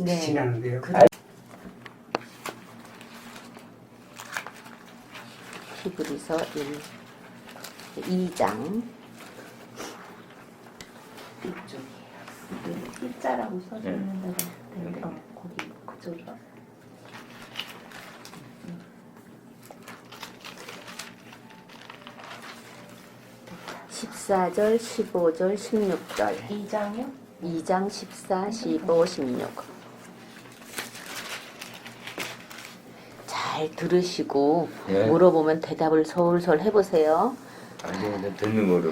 네. 지나는데요. 히브리서 2장 이쪽이에요. 일자라고 써져 있는 데가 있는데 거기 그쪽이요. 14절, 15절, 16절 2장이요? 2장 14, 15, 16 잘 들으시고 예. 물어보면 대답을 솔솔 해보세요. 아니 근데 듣는 거로.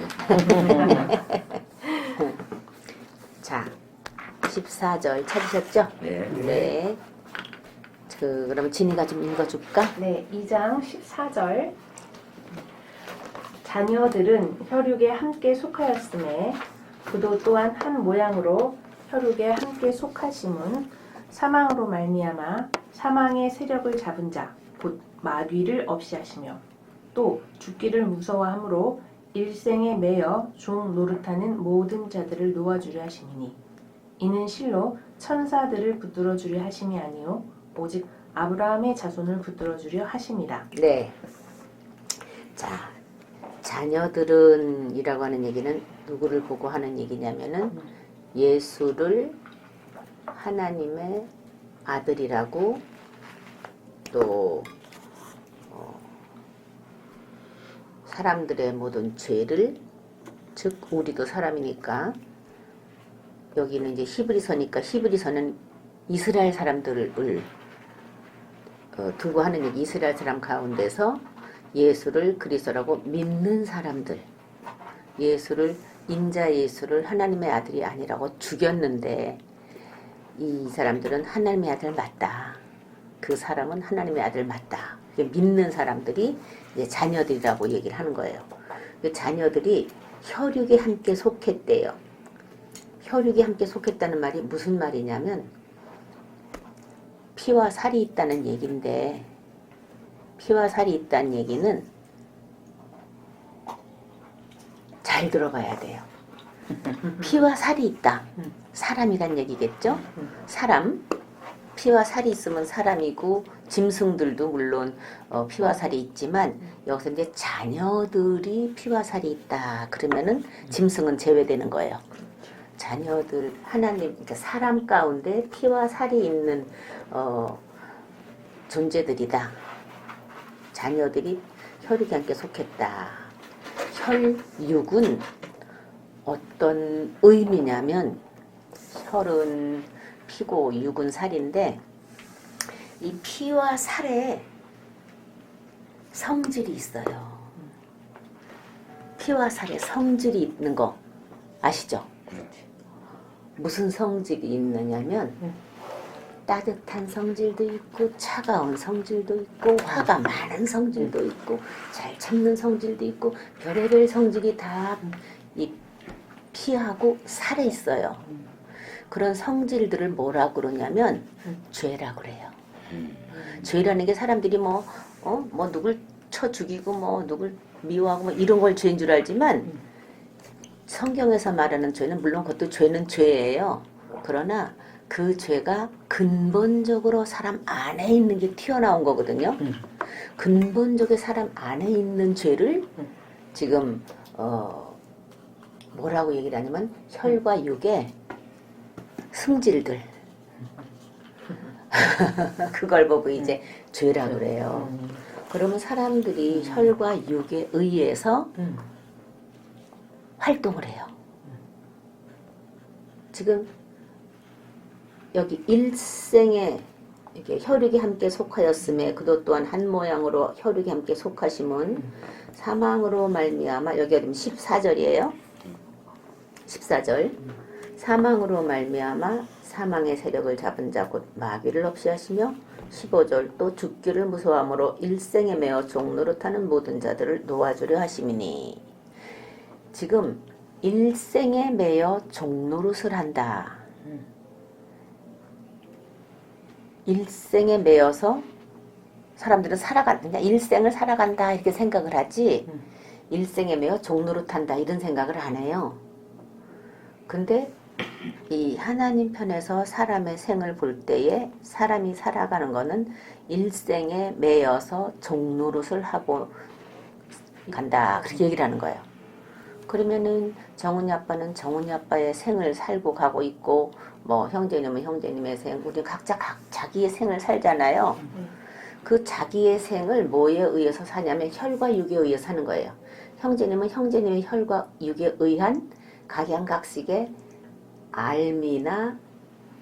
자, 14절 찾으셨죠? 네. 네. 그럼 진이가 좀 읽어줄까? 네, 2장 14절. 자녀들은 혈육에 함께 속하였음에 그도 또한 한 모양으로 혈육에 함께 속하심은 사망으로 말미암아 사망의 세력을 잡은 자 곧 마귀를 없이 하시며 또 죽기를 무서워함으로 일생에 매여 종 노릇하는 모든 자들을 놓아주려 하심이니 이는 실로 천사들을 붙들어 주려 하심이 아니요 오직 아브라함의 자손을 붙들어 주려 하심이라. 네. 자, 자녀들은 이라고 하는 얘기는 누구를 보고 하는 얘기냐면은 예수를 하나님의 아들이라고 또 사람들의 모든 죄를, 즉 우리도 사람이니까 여기는 이제 히브리서니까 히브리서는 이스라엘 사람들을 두고 하는 얘기. 이스라엘 사람 가운데서 예수를 그리스도라고 믿는 사람들, 예수를 인자 예수를 하나님의 아들이 아니라고 죽였는데 이 사람들은 하나님의 아들 맞다. 그 사람은 하나님의 아들 맞다. 믿는 사람들이 이제 자녀들이라고 얘기를 하는 거예요. 그 자녀들이 혈육에 함께 속했대요. 혈육에 함께 속했다는 말이 무슨 말이냐면 피와 살이 있다는 얘기인데 피와 살이 있다는 얘기는 잘 들어봐야 돼요. 피와 살이 있다. 사람이란 얘기겠죠? 사람. 피와 살이 있으면 사람이고 짐승들도 물론 피와 살이 있지만 여기서 이제 자녀들이 피와 살이 있다. 그러면은 짐승은 제외되는 거예요. 자녀들 하나님 그러니까 사람 가운데 피와 살이 있는 존재들이다. 자녀들이 혈육에 함께 속했다. 혈육은 어떤 의미냐면 혈은 피고 육은 살인데 이 피와 살에 성질이 있어요. 피와 살에 성질이 있는 거 아시죠? 무슨 성질이 있느냐면 따뜻한 성질도 있고 차가운 성질도 있고 화가 많은 성질도 있고 잘 참는 성질도 있고 별의별 성질이 다 이 피하고 살에 있어요. 그런 성질들을 뭐라고 그러냐면 죄라고 그래요. 죄라는 게 사람들이 뭐 누굴 쳐 죽이고 뭐 누굴 미워하고 뭐 이런 걸 죄인 줄 알지만 성경에서 말하는 죄는 물론 그것도 죄는 죄예요. 그러나 그 죄가 근본적으로 사람 안에 있는 게 튀어나온 거거든요. 근본적인 사람 안에 있는 죄를 지금 뭐라고 얘기를 하냐면 혈과 육의 승질들 그걸 보고 이제 죄라고 그래요. 그러면 사람들이 혈과 육에 의해서 활동을 해요. 지금 여기 일생에 이렇게 혈육이 함께 속하였음에 그도 또한 한 모양으로 혈육이 함께 속하심은 사망으로 말미암아 여기가 지금 14절이에요. 14절 사망으로 말미암아 사망의 세력을 잡은 자 곧 마귀를 없이 하시며 15절 또 죽기를 무서워함으로 일생에 매어 종 노릇하는 모든 자들을 놓아주려 하심이니 지금 일생에 매여 종 노릇을 한다. 일생에 매여서 사람들은 그냥 일생을 살아간다 이렇게 생각을 하지 일생에 매여 종 노릇한다 이런 생각을 안 해요. 근데 이 하나님 편에서 사람의 생을 볼 때에 사람이 살아가는 거는 일생에 매여서 종노릇을 하고 간다. 그렇게 얘기를 하는 거예요. 그러면은 정훈이 아빠는 정훈이 아빠의 생을 살고 가고 있고, 뭐 형제님은 형제님의 생, 우리 각자 자기의 생을 살잖아요. 그 자기의 생을 뭐에 의해서 사냐면 혈과 육에 의해서 사는 거예요. 형제님은 형제님의 혈과 육에 의한 각양각식의 알미나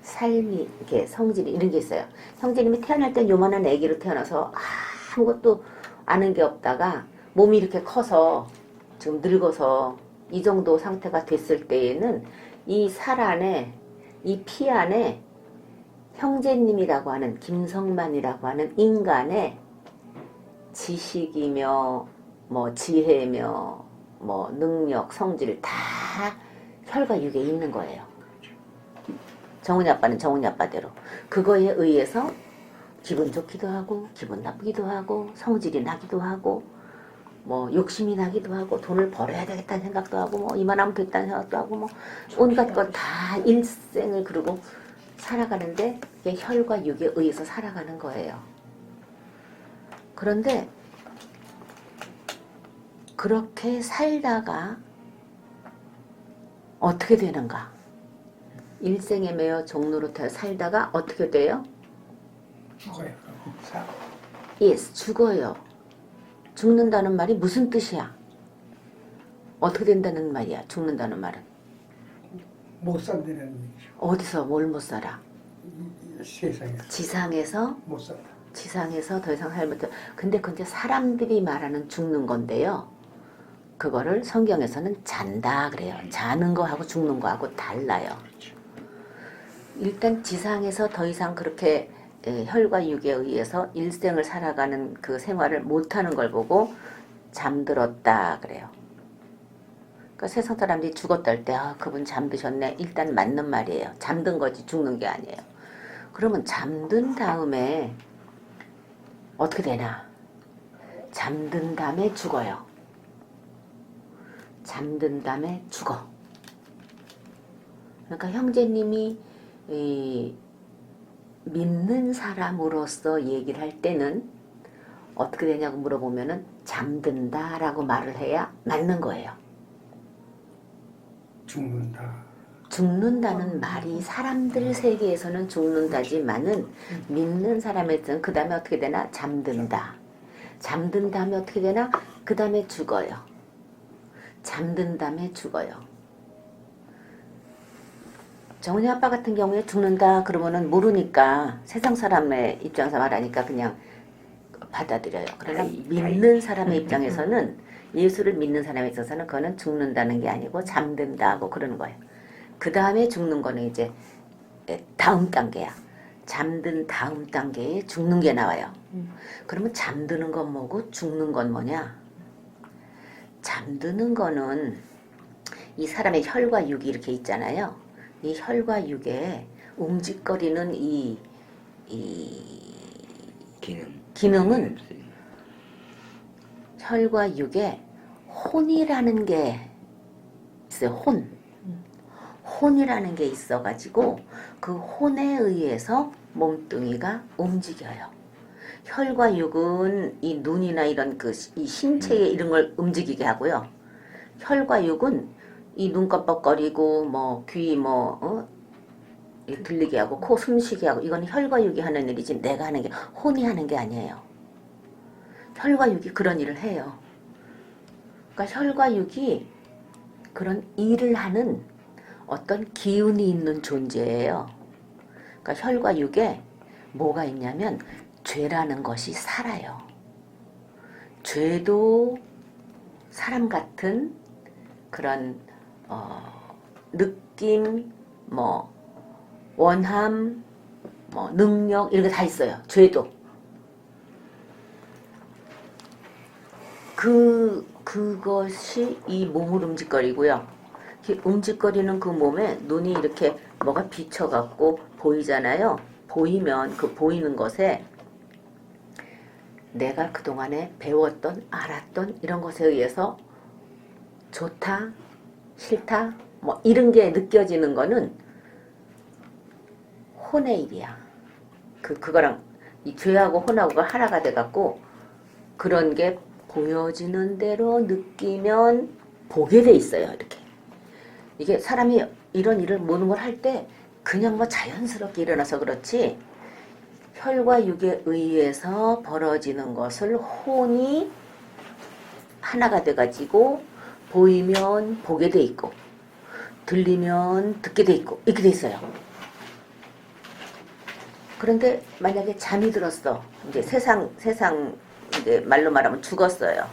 삶이, 이렇게 성질이 이런 게 있어요. 형제님이 태어날 땐 요만한 아기로 태어나서 아무것도 아는 게 없다가 몸이 이렇게 커서 지금 늙어서 이 정도 상태가 됐을 때에는 이 살 안에, 이 피 안에 형제님이라고 하는 김성만이라고 하는 인간의 지식이며 뭐 지혜며 뭐 능력, 성질 다 혈과 육에 있는 거예요. 정훈이 아빠는 정훈이 아빠대로 그거에 의해서 기분 좋기도 하고 기분 나쁘기도 하고 성질이 나기도 하고 뭐 욕심이 나기도 하고 돈을 벌어야 되겠다는 생각도 하고 뭐 이만하면 됐다는 생각도 하고 뭐 온갖 것 다 일생을 그러고 살아가는데 이게 혈과 육에 의해서 살아가는 거예요. 그런데 그렇게 살다가 어떻게 되는가? 일생에 매여 종노릇하여 살다가 어떻게 돼요? 죽어요. Yes, 죽어요. 죽는다는 말이 무슨 뜻이야? 어떻게 된다는 말이야? 죽는다는 말은 못 산다는 얘기죠. 어디서 뭘 못 살아? 이 세상에서 지상에서 못 산다. 지상에서 더 이상 살면 근데 그게 사람들이 말하는 죽는 건데요. 그거를 성경에서는 잔다 그래요. 자는 거하고 죽는 거하고 달라요. 일단 지상에서 더 이상 그렇게 혈과 육에 의해서 일생을 살아가는 그 생활을 못하는 걸 보고 잠들었다 그래요. 그러니까 세상 사람들이 죽었다 할 때 그분 잠드셨네. 일단 맞는 말이에요. 잠든 거지 죽는 게 아니에요. 그러면 잠든 다음에 어떻게 되나? 잠든 다음에 죽어요. 잠든 다음에 죽어. 그러니까 형제님이 믿는 사람으로서 얘기를 할 때는 어떻게 되냐고 물어보면은 잠든다라고 말을 해야 맞는 거예요. 죽는다. 죽는다는 말이 사람들 세계에서는 죽는다지만은 믿는 사람에서는 그 다음에 어떻게 되나? 잠든다. 잠든 다음에 어떻게 되나? 그 다음에 죽어요. 잠든 다음에 죽어요. 정훈이 아빠 같은 경우에 죽는다 그러면은 모르니까 세상 사람의 입장에서 말하니까 그냥 받아들여요. 그러나 믿는 사람의 입장에서는 예수를 믿는 사람에 있어서는 그거는 죽는다는 게 아니고 잠든다 하고 그러는 거예요. 그 다음에 죽는 거는 이제 다음 단계야. 잠든 다음 단계에 죽는 게 나와요. 그러면 잠드는 건 뭐고 죽는 건 뭐냐? 잠드는 거는 이 사람의 혈과 육이 이렇게 있잖아요. 이 혈과 육에 움직거리는 이 기능은 혈과 육에 혼이라는 게 있어요. 혼이라는 게 있어가지고 그 혼에 의해서 몸뚱이가 움직여요. 혈과 육은 이 눈이나 이런 이 신체에 이런 걸 움직이게 하고요. 혈과 육은 이 눈 껌뻑거리고 뭐 귀 들리게 하고 코 숨쉬게 하고 이건 혈과 육이 하는 일이지 내가 하는 게 혼이 하는 게 아니에요. 혈과 육이 그런 일을 해요. 그러니까 혈과 육이 그런 일을 하는 어떤 기운이 있는 존재예요. 그러니까 혈과 육에 뭐가 있냐면 죄라는 것이 살아요. 죄도 사람 같은 그런 느낌, 뭐 원함, 뭐 능력 이런 게 다 있어요. 죄도. 그것이 이 몸을 움직거리고요. 움직거리는 그 몸에 눈이 이렇게 뭐가 비쳐갖고 보이잖아요. 보이면 그 보이는 것에 내가 그동안에 배웠던 알았던 이런 것에 의해서 좋다 싫다 뭐 이런 게 느껴지는 거는 혼의 일이야. 그거랑 이 죄하고 혼하고가 하나가 돼갖고 그런 게 보여지는 대로 느끼면 보게 돼 있어요. 이렇게 이게 사람이 이런 일을 모든 걸 할 때 그냥 뭐 자연스럽게 일어나서 그렇지 혈과 육에 의해서 벌어지는 것을 혼이 하나가 돼가지고 보이면 보게 돼 있고 들리면 듣게 돼 있고 이렇게 돼 있어요. 그런데 만약에 잠이 들었어. 이제 세상 이제 말로 말하면 죽었어요.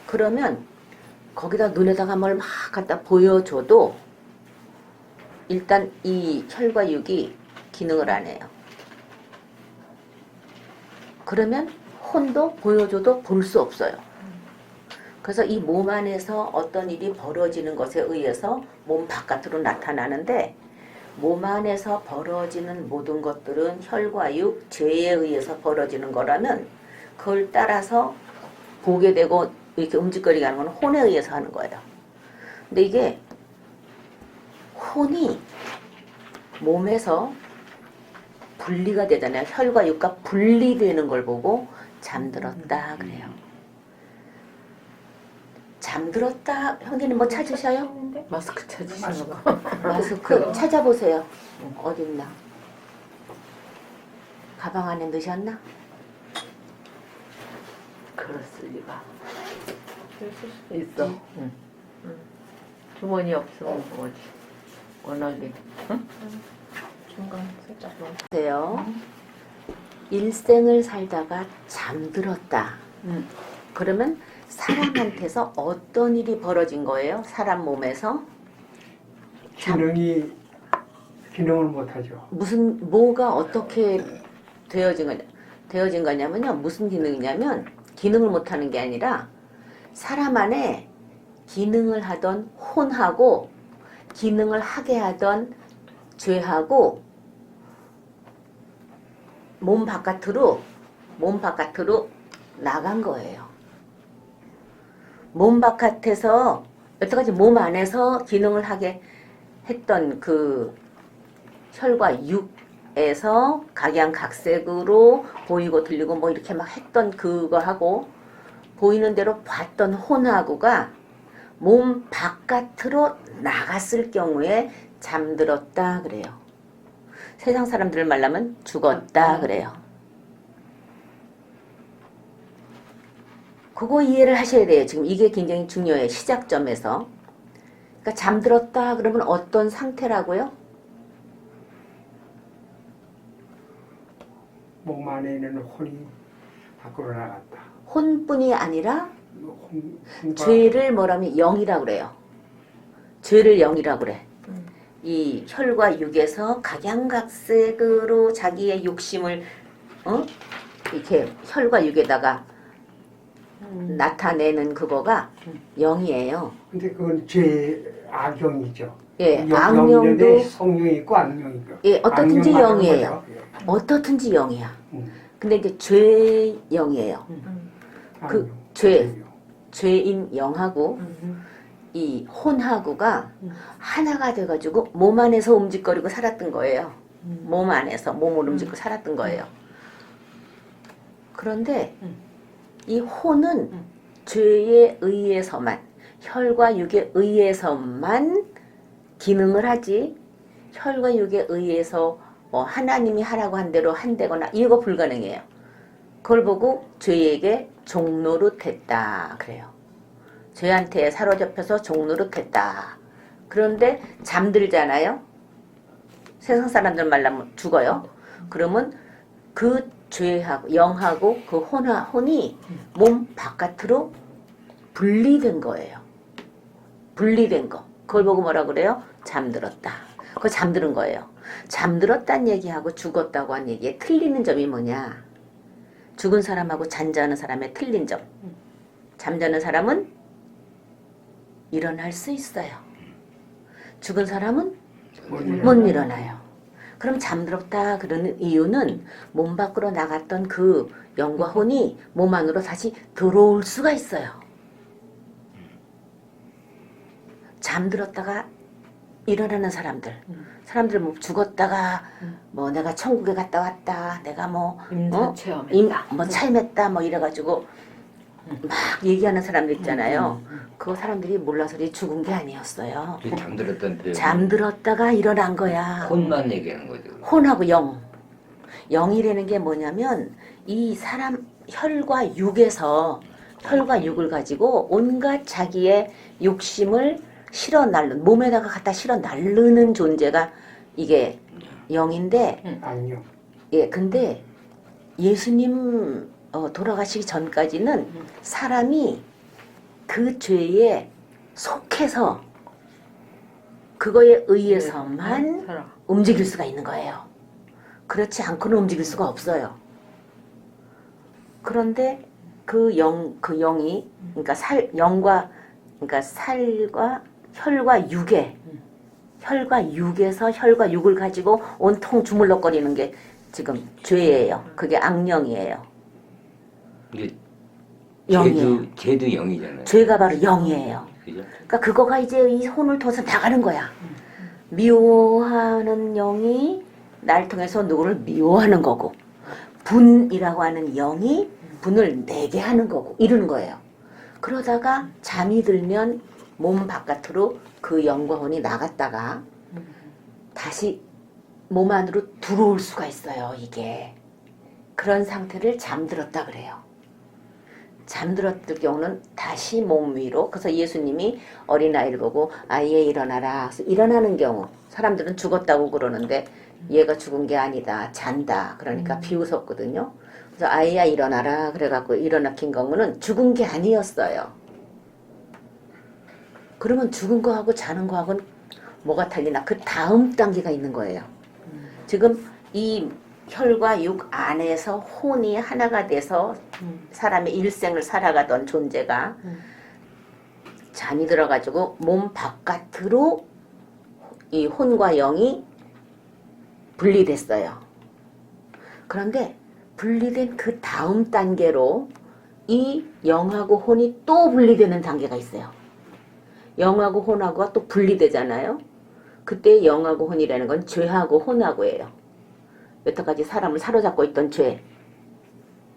그러면 거기다 눈에다가 뭘 막 갖다 보여줘도 일단 이 혈과 육이 기능을 안 해요. 그러면 혼도 보여줘도 볼 수 없어요. 그래서 이 몸 안에서 어떤 일이 벌어지는 것에 의해서 몸 바깥으로 나타나는데 몸 안에서 벌어지는 모든 것들은 혈과 육, 죄에 의해서 벌어지는 거라면 그걸 따라서 보게 되고 이렇게 움직거리게 하는 건 혼에 의해서 하는 거예요. 근데 이게 혼이 몸에서 분리가 되잖아요. 혈과 육과 분리되는 걸 보고 잠들었다 그래요. 잠들었다. 형제는 뭐 찾으셔요? 했는데? 마스크 찾으시는 거. 마스크 찾아보세요. 어딨나? 가방 안에 넣으셨나? 그랬을 리가. 그랬을 수도 있어. 있지. 응. 주머니 없으면 뭐지? 워낙에. 중간 살짝 넣어. 보세요. 일생을 살다가 잠들었다. 그러면 사람한테서 어떤 일이 벌어진 거예요? 사람 몸에서? 기능을 못하죠. 뭐가 어떻게 되어진 거냐면요. 무슨 기능이냐면 기능을 못하는 게 아니라 사람 안에 기능을 하던 혼하고 기능을 하게 하던 죄하고 몸 바깥으로 나간 거예요. 몸 바깥에서 여태까지 몸 안에서 기능을 하게 했던 그 혈과 육에서 각양각색으로 보이고 들리고 뭐 이렇게 막 했던 그거하고 보이는 대로 봤던 혼하고가 몸 바깥으로 나갔을 경우에 잠들었다 그래요. 세상 사람들 말하면 죽었다 그래요. 그거 이해를 하셔야 돼요. 지금 이게 굉장히 중요해요. 시작점에서. 그러니까 잠들었다 그러면 어떤 상태라고요? 몸 안에 있는 혼이 밖으로 나갔다. 혼뿐이 아니라 혼과 죄를 뭐라면 영이라고 그래요. 죄를 영이라고 그래. 이 혈과 육에서 각양각색으로 자기의 욕심을 이렇게 혈과 육에다가 나타내는 그거가 영이에요. 근데 그건 죄 악영이죠. 예, 영인데 악령도 성령이 있고 악령이 있고. 예, 어떻든지 악령 영이에요. 말하는 거죠. 예. 어떻든지 영이야. 음. 근데 이제 죄 영이에요. 그 악령, 죄. 악령. 죄인 영하고 이 혼하고가 하나가 돼가지고 몸 안에서 움직거리고 살았던 거예요. 몸 안에서 몸을 움직이고 살았던 거예요. 그런데 이 혼은 죄에 의해서만 혈과 육에 의해서만 기능을 하지 혈과 육에 의해서 뭐 하나님이 하라고 한 대로 한다거나 이거 불가능해요. 그걸 보고 죄에게 종노릇했다 그래요. 죄한테 사로잡혀서 종노릇했다. 그런데 잠들잖아요. 세상 사람들 말하면 죽어요. 그러면 그 죄하고 영하고 그 혼이 몸 바깥으로 분리된 거예요. 분리된 거. 그걸 보고 뭐라 그래요? 잠들었다. 그거 잠드는 거예요. 잠들었다는 얘기하고 죽었다고 한 얘기에 틀리는 점이 뭐냐? 죽은 사람하고 잠자는 사람의 틀린 점. 잠자는 사람은 일어날 수 있어요. 죽은 사람은 못 일어나요. 그럼 잠들었다 그러는 이유는 몸 밖으로 나갔던 그 영과 혼이 몸 안으로 다시 들어올 수가 있어요. 잠들었다가 일어나는 사람들 뭐 죽었다가 뭐 내가 천국에 갔다 왔다, 내가 뭐 임상 체험했다. 뭐 체험했다 뭐 이래가지고 막 얘기하는 사람들 있잖아요. 그 사람들이 몰라서리 죽은 게 아니었어요. 잠들었던 때 잠들었다가 일어난 거야. 혼만 얘기하는 거죠. 혼하고 영. 영이라는 게 뭐냐면 이 사람 혈과 육에서 혈과 육을 가지고 온갖 자기의 욕심을 실어 날르는, 몸에다가 갖다 실어 날르는 존재가 이게 영인데, 악령. 예, 근데 예수님 돌아가시기 전까지는 사람이 그 죄에 속해서 그거에 의해서만 살아. 움직일 수가 있는 거예요. 그렇지 않고는 움직일 수가 없어요. 그런데 그 영이, 그러니까 그러니까 살과 혈과 육에서 혈과 육을 가지고 온통 주물럭거리는 게 지금 죄예요. 그게 악령이에요. 이게 영이에요. 죄도 영이잖아요. 죄가 바로 영이에요. 그죠? 그러니까 그거가 이제 이 혼을 통해서 나가는 거야. 미워하는 영이 날 통해서 누구를 미워하는 거고, 분이라고 하는 영이 분을 내게 하는 거고, 이러는 거예요. 그러다가 잠이 들면 몸 바깥으로 그 영과 혼이 나갔다가 다시 몸 안으로 들어올 수가 있어요. 이게 그런 상태를 잠들었다 그래요. 잠들었을 경우는 다시 몸 위로, 그래서 예수님이 어린아이를 보고 아이에 일어나라. 그래서 일어나는 경우, 사람들은 죽었다고 그러는데 얘가 죽은 게 아니다, 잔다, 그러니까 비웃었거든요. 그래서 아이야 일어나라 그래갖고 일어나킨 경우는 죽은 게 아니었어요. 그러면 죽은 거하고 자는 거하고는 뭐가 달리나? 그 다음 단계가 있는 거예요. 지금 이 혈과 육 안에서 혼이 하나가 돼서 사람의 일생을 살아가던 존재가 잠이 들어가지고 몸 바깥으로 이 혼과 영이 분리됐어요. 그런데 분리된 그 다음 단계로 이 영하고 혼이 또 분리되는 단계가 있어요. 영하고 혼하고가 또 분리되잖아요. 그때 영하고 혼이라는 건 죄하고 혼하고예요. 여태까지 사람을 사로잡고 있던 죄,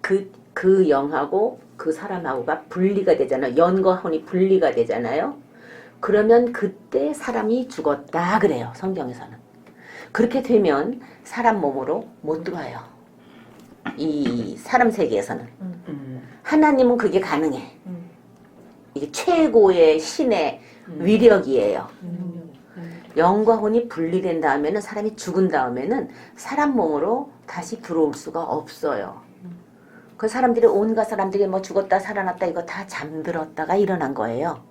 그 영하고 그 사람하고가 분리가 되잖아요. 영과 혼이 분리가 되잖아요. 그러면 그때 사람이 죽었다 그래요. 성경에서는. 그렇게 되면 사람 몸으로 못 들어와요. 이 사람 세계에서는. 하나님은 그게 가능해. 이게 최고의 신의 위력이에요. 영과 혼이 분리된 다음에는, 사람이 죽은 다음에는 사람 몸으로 다시 들어올 수가 없어요. 그 사람들이, 온갖 사람들이 뭐 죽었다 살아났다 이거 다 잠들었다가 일어난 거예요.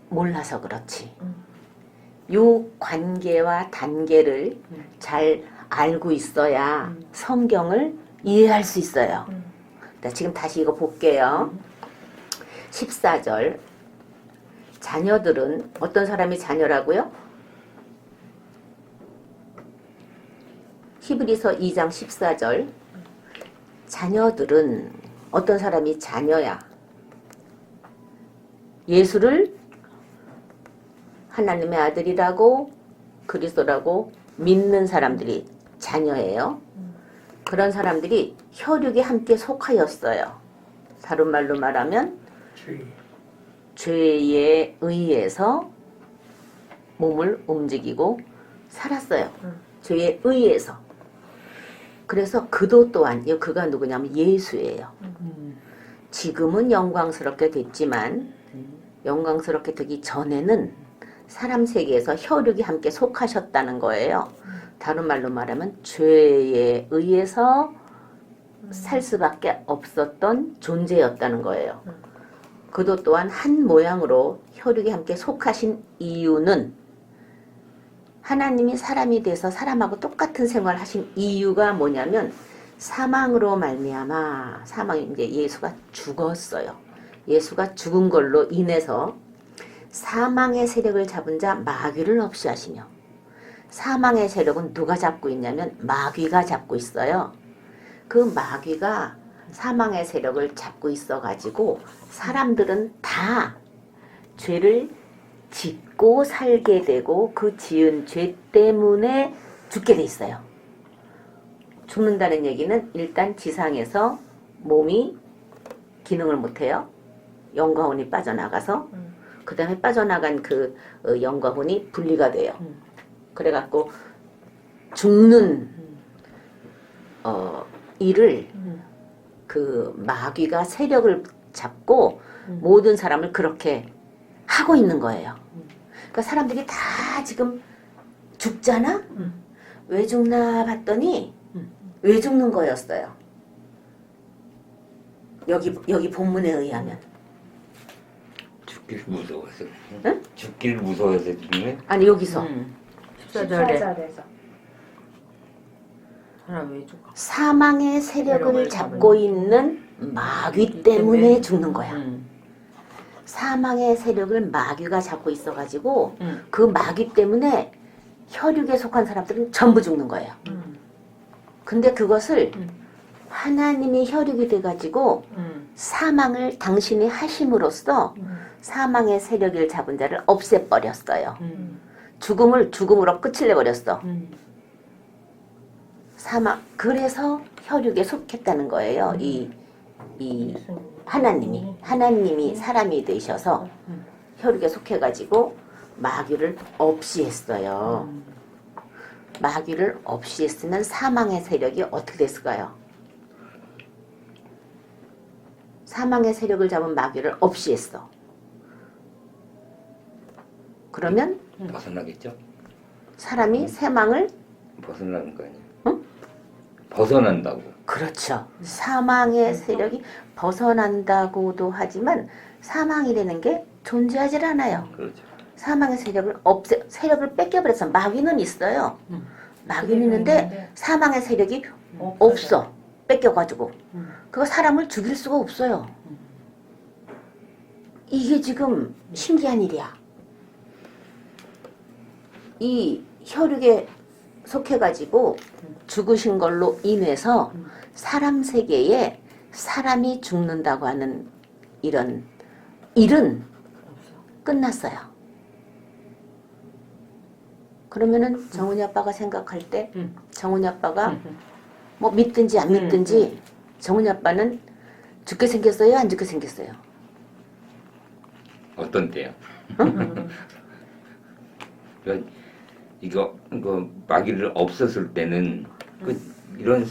몰라서 그렇지. 요 관계와 단계를 잘 알고 있어야 성경을 이해할 수 있어요. 지금 다시 이거 볼게요. 14절. 자녀들은, 어떤 사람이 자녀라고요? 히브리서 2장 14절. 자녀들은, 어떤 사람이 자녀야? 예수를 하나님의 아들이라고 그리스도라고 믿는 사람들이 자녀예요. 그런 사람들이 혈육에 함께 속하였어요. 다른 말로 말하면 죄에 의해서 몸을 움직이고 살았어요. 죄에 의해서. 그래서 그도 또한, 그가 누구냐면 예수예요. 지금은 영광스럽게 됐지만 영광스럽게 되기 전에는 사람 세계에서 혈육이 함께 속하셨다는 거예요. 다른 말로 말하면 죄에 의해서 살 수밖에 없었던 존재였다는 거예요. 그도 또한 한 모양으로 혈육이 함께 속하신 이유는, 하나님이 사람이 돼서 사람하고 똑같은 생활을 하신 이유가 뭐냐면, 사망으로 말미암아, 사망이 이제 예수가 죽었어요. 예수가 죽은 걸로 인해서 사망의 세력을 잡은 자 마귀를 없이 하시며, 사망의 세력은 누가 잡고 있냐면 마귀가 잡고 있어요. 그 마귀가 사망의 세력을 잡고 있어가지고 사람들은 다 죄를 짓고 살게 되고 그 지은 죄 때문에 죽게 돼 있어요. 죽는다는 얘기는 일단 지상에서 몸이 기능을 못해요. 영과 혼이 빠져나가서 그 다음에 빠져나간 그 영과 혼이 분리가 돼요. 그래갖고 죽는 일을 그 마귀가 세력을 잡고 모든 사람을 그렇게 하고 있는 거예요. 그러니까 사람들이 다 지금 죽잖아? 왜 죽나 봤더니 왜 죽는 거였어요. 여기 본문에 의하면. 죽기를 무서워서. 응? 죽기를 무서워서 죽네. 아니 여기서 14절에 14절에서 하나 왜 죽어? 사망의 세력을 잡고 있는 마귀 때문에 죽는 거야. 사망의 세력을 마귀가 잡고 있어가지고 그 마귀 때문에 혈육에 속한 사람들은 전부 죽는 거예요. 근데 그것을 하나님이 혈육이 돼가지고 사망을 당신이 하심으로써 사망의 세력을 잡은 자를 없애버렸어요. 죽음을 죽음으로 끝을 내버렸어. 사망. 그래서 혈육에 속했다는 거예요. 이 하나님이 사람이 되셔서 혈육에 속해가지고 마귀를 없이 했어요. 마귀를 없이 했으면 사망의 세력이 어떻게 됐을까요? 사망의 세력을 잡은 마귀를 없이 했어. 그러면 벗어나겠죠? 사람이 세망을 벗어나는 거 아니에요? 응? 벗어난다고. 그렇죠. 사망의 세력이 벗어난다고도 하지만 사망이라는 게 존재하질 않아요. 그렇죠. 사망의 세력을 뺏겨버려서 마귀는 있어요. 마귀는 있는데 사망의 세력이 없어. 뺏겨가지고. 그거 사람을 죽일 수가 없어요. 이게 지금 신기한 일이야. 이 혈육에 속해가지고 죽으신 걸로 인해서 사람 세계에 사람이 죽는다고 하는 이런 일은 끝났어요. 그러면은 정훈이 아빠가 생각할 때 정훈이 아빠가 뭐 믿든지 안 믿든지 정훈이 아빠는 죽게 생겼어요? 안 죽게 생겼어요? 어떤 때요? 그러니까 이거 마귀를 없었을 때는 이런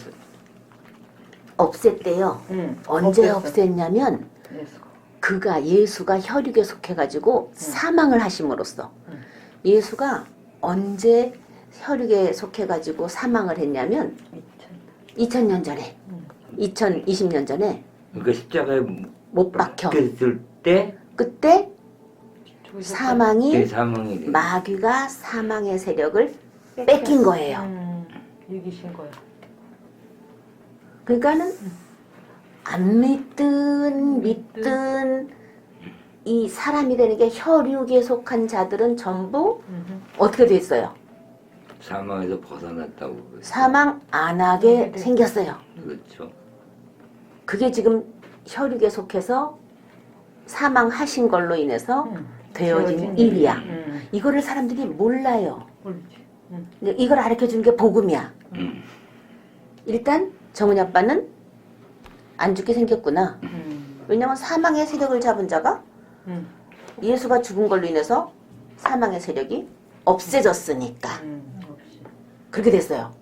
없앴대요. 언제 없앴냐면 예수가 혈육에 속해가지고 사망을 하심으로써 예수가 언제 혈육에 속해가지고 사망을 했냐면 2000년 전에 2020년 전에 그러니까 십자가에 못 박혀 박혔을 때 그때 사망이 사망이 돼. 마귀가 사망의 세력을 뺏긴 거예요. 이기신 거야. 그러니까는 안 믿든 이 사람이 되는 게 혈육에 속한 자들은 전부 어떻게 됐어요? 사망에서 벗어났다고. 그랬어요. 사망 안 하게 생겼어요. 그렇죠. 그게 지금 혈육에 속해서 사망하신 걸로 인해서 되어진 일이야. 이거를 사람들이 몰라요. 근데 이걸 가르쳐주는 게 복음이야. 일단 정은이 아빠는 안 죽게 생겼구나. 왜냐면 사망의 세력을 잡은 자가 예수가 죽은 걸로 인해서 사망의 세력이 없애졌으니까 그렇게 됐어요.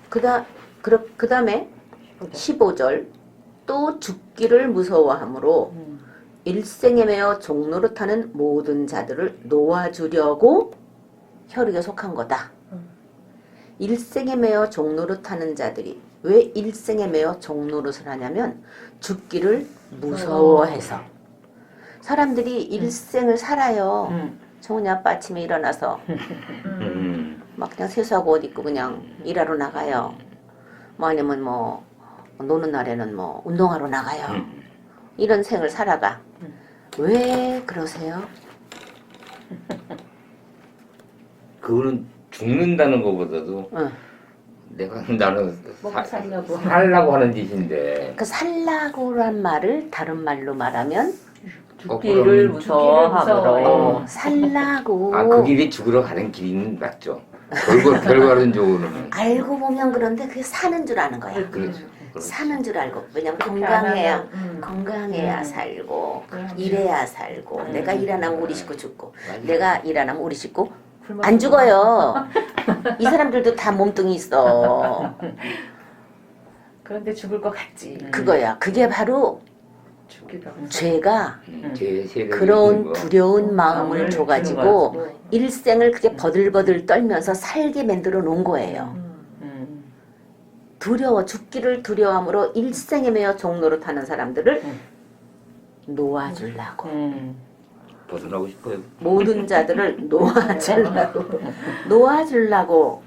그 다음에 15절 또 죽기를 무서워하므로 일생에 매어 종로로 타는 모든 자들을 놓아주려고 혈육에 속한 거다. 일생에 매어 종로로 타는 자들이 왜 일생에 매어 종노릇을 하냐면 죽기를 무서워해서. 사람들이 일생을 살아요. 정훈이 아빠 아침에 일어나서 막 그냥 세수하고 옷 입고 그냥 일하러 나가요. 뭐 아니면 뭐 노는 날에는 뭐 운동하러 나가요. 이런 생을 살아가. 왜 그러세요? 그거는 죽는다는 것보다도 나는 먹고 살려고. 살라고 하는 짓인데. 그 살라고란 말을 다른 말로 말하면 죽기를 거꾸로 무서워함으로. 살라고. 그 길이 죽으러 가는 길은 맞죠. 결과론적으로는 알고 보면 그런데 그게 사는 줄 아는 거야. 그렇죠. 사는 줄 알고. 왜냐면 그렇게 안 건강해야 하면, 건강해야 살고 그렇죠. 일해야 살고 내가 일 안 하면 우리 식구 죽고 맞아요. 내가 일 안 하면 우리 식구 굶어 안 죽어요. 이 사람들도 다 몸뚱이 있어. 그런데 죽을 것 같지. 그거야. 그게 바로 죽기가 죄가 제 세력이 그런 있는 거. 두려운 마음을 줘가지고 뭐, 일생을 그게 버들버들 떨면서 살게 만들어 놓은 거예요. 두려워 죽기를 두려워함으로 일생에 매여 종로로 타는 사람들을 놓아주려고 벗어나고 싶어요. 모든 자들을 놓아주려고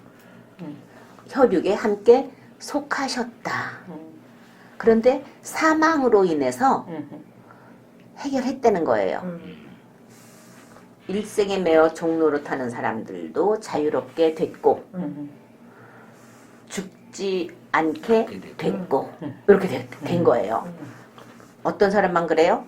혈육에 함께 속하셨다. 그런데 사망으로 인해서 해결했다는 거예요. 일생에 매여 종로로 타는 사람들도 자유롭게 됐고 죽지 않게 됐고 이렇게 된 거예요. 어떤 사람만 그래요?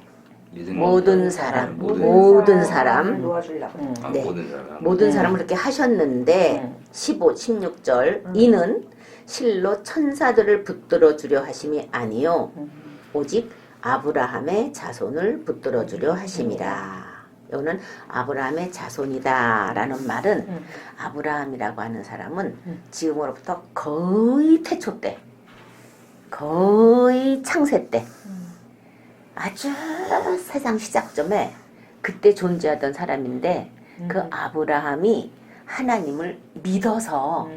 모든 사람, 모든 사람, 놓아주려고. 네. 모든 사람. 모든 사람을 그렇게 하셨는데 15, 16절 이는 실로 천사들을 붙들어 주려 하심이 아니요 오직 아브라함의 자손을 붙들어 주려 하심이라. 이거는 아브라함의 자손이다라는 말은 아브라함이라고 하는 사람은 지금으로부터 거의 태초 때, 거의 창세 때, 아주 세상 시작점에 그때 존재하던 사람인데 그 아브라함이 하나님을 믿어서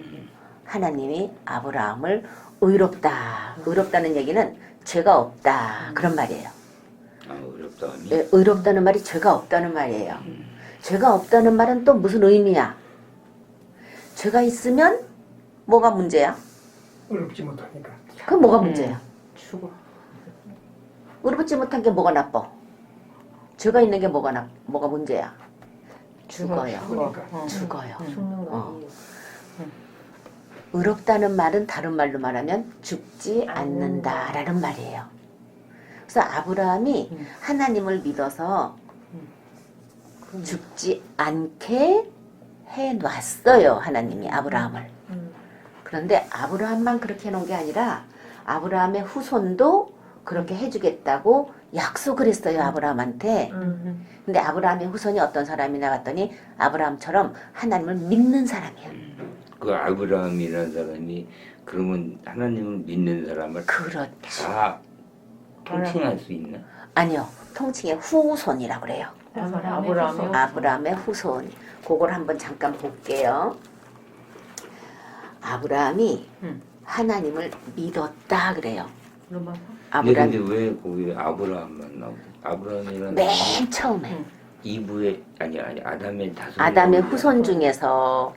하나님이 아브라함을 의롭다는 얘기는 죄가 없다 그런 말이에요. 어렵다니. 네, 의롭다는 말이 죄가 없다는 말이에요. 죄가 없다는 말은 또 무슨 의미야? 죄가 있으면 뭐가 문제야? 어렵지 못하니까. 그럼 뭐가 문제야? 죽어. 의롭지 못한 게 뭐가 나빠? 죄가 있는 게 뭐가 문제야? 죽어요. 그러니까 죽어요. 죽는 어. 거지. 의롭다는 말은 다른 말로 말하면 죽지 않는다라는 말이에요. 그래서 아브라함이 하나님을 믿어서 죽지 않게 해놨어요. 하나님이 아브라함을. 그런데 아브라함만 그렇게 해놓은 게 아니라 아브라함의 후손도 그렇게 해주겠다고 약속을 했어요. 아브라함한테. 근데 아브라함의 후손이 어떤 사람이냐 봤더니 아브라함처럼 하나님을 믿는 사람이에요. 그 아브라함이라는 사람이 그러면 하나님을 믿는 사람을 그렇지. 다 통칭할 수 있나? 아니요. 통칭의 후손이라고 그래요. 아브라함의 아브라함의 후손. 그걸 한번 잠깐 볼게요. 아브라함이 하나님을 믿었다 그래요. 아브라함 근데 왜 거기 아브라함만 나오고? 아브라함이라는 맨 사람이 처음에 이브의 아니 아담의 자손. 아담의 후손 중에서